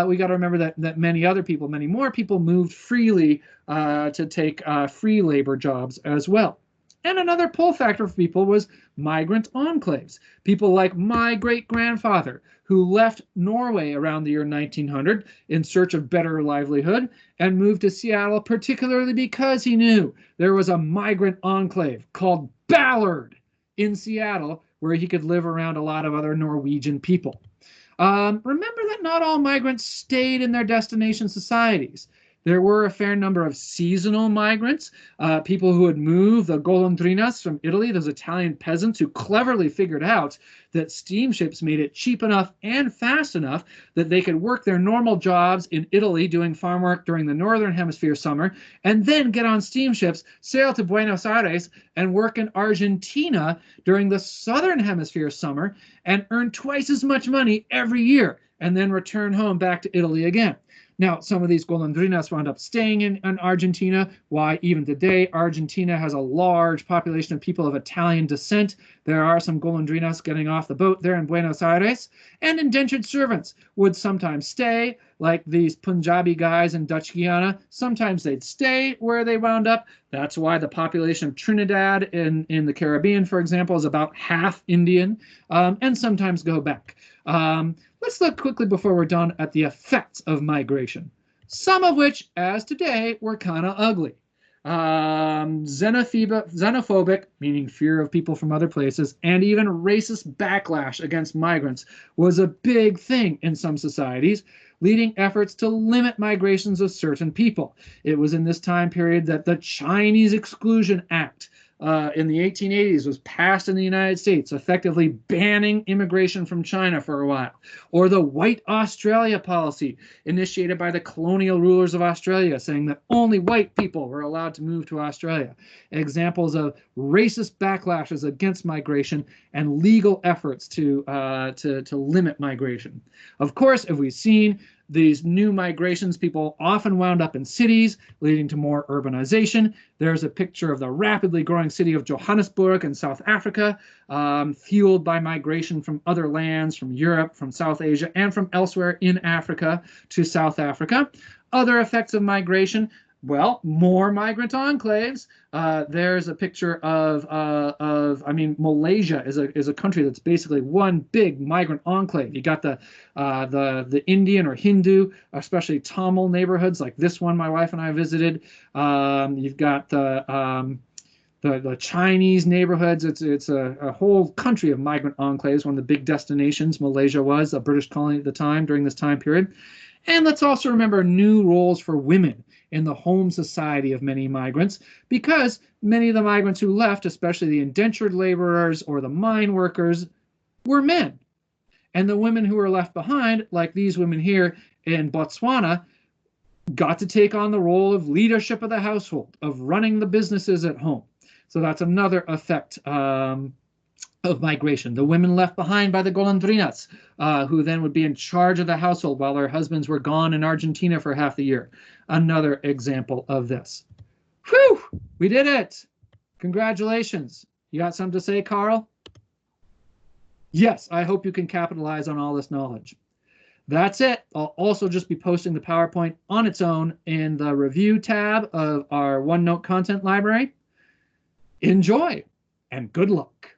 we got to remember that many more people moved freely to take free labor jobs as well. And another pull factor for people was migrant enclaves. People like my great-grandfather, who left Norway around the year 1900 in search of better livelihood and moved to Seattle, particularly because he knew there was a migrant enclave called Ballard in Seattle where he could live around a lot of other Norwegian people. Remember that not all migrants stayed in their destination societies. There were a fair number of seasonal migrants, people who had moved, the golondrinas from Italy, those Italian peasants who cleverly figured out that steamships made it cheap enough and fast enough that they could work their normal jobs in Italy doing farm work during the northern hemisphere summer, and then get on steamships, sail to Buenos Aires, and work in Argentina during the southern hemisphere summer, and earn twice as much money every year, and then return home back to Italy again. Now, some of these golondrinas wound up staying in Argentina. Why, even today, Argentina has a large population of people of Italian descent. There are some golondrinas getting off the boat there in Buenos Aires. And indentured servants would sometimes stay, like these Punjabi guys in Dutch Guiana. Sometimes they'd stay where they wound up. That's why the population of Trinidad in the Caribbean, for example, is about half Indian, and sometimes go back. Let's look quickly before we're done at the effects of migration, some of which, as today, were kind of ugly. Xenophobic, meaning fear of people from other places, and even racist backlash against migrants was a big thing in some societies, leading efforts to limit migrations of certain people. It was in this time period that the Chinese Exclusion Act in the 1880s was passed in the United States, effectively banning immigration from China for a while, or the White Australia policy initiated by the colonial rulers of Australia, saying that only white people were allowed to move to Australia. Examples of racist backlashes against migration and legal efforts to limit migration. Of course, as we've seen, these new migrations, people often wound up in cities, leading to more urbanization. There's a picture of the rapidly growing city of Johannesburg in South Africa, fueled by migration from other lands, from Europe, from South Asia, and from elsewhere in Africa to South Africa. Other effects of migration, well, more migrant enclaves. There's a picture of Malaysia is a country that's basically one big migrant enclave. You got the Indian or Hindu, especially Tamil neighborhoods like this one my wife and I visited. You've got the the Chinese neighborhoods. It's a whole country of migrant enclaves. One of the big destinations, Malaysia was a British colony at the time during this time period. And let's also remember new roles for women in the home society of many migrants, because many of the migrants who left, especially the indentured laborers or the mine workers, were men. And the women who were left behind, like these women here in Botswana, got to take on the role of leadership of the household, of running the businesses at home. So that's another effect of migration. The women left behind by the golondrinas, who then would be in charge of the household while their husbands were gone in Argentina for half the year. Another example of this. Whew, we did it. Congratulations. You got something to say, Carl? Yes, I hope you can capitalize on all this knowledge. That's it. I'll also just be posting the PowerPoint on its own in the review tab of our OneNote content library. Enjoy and good luck.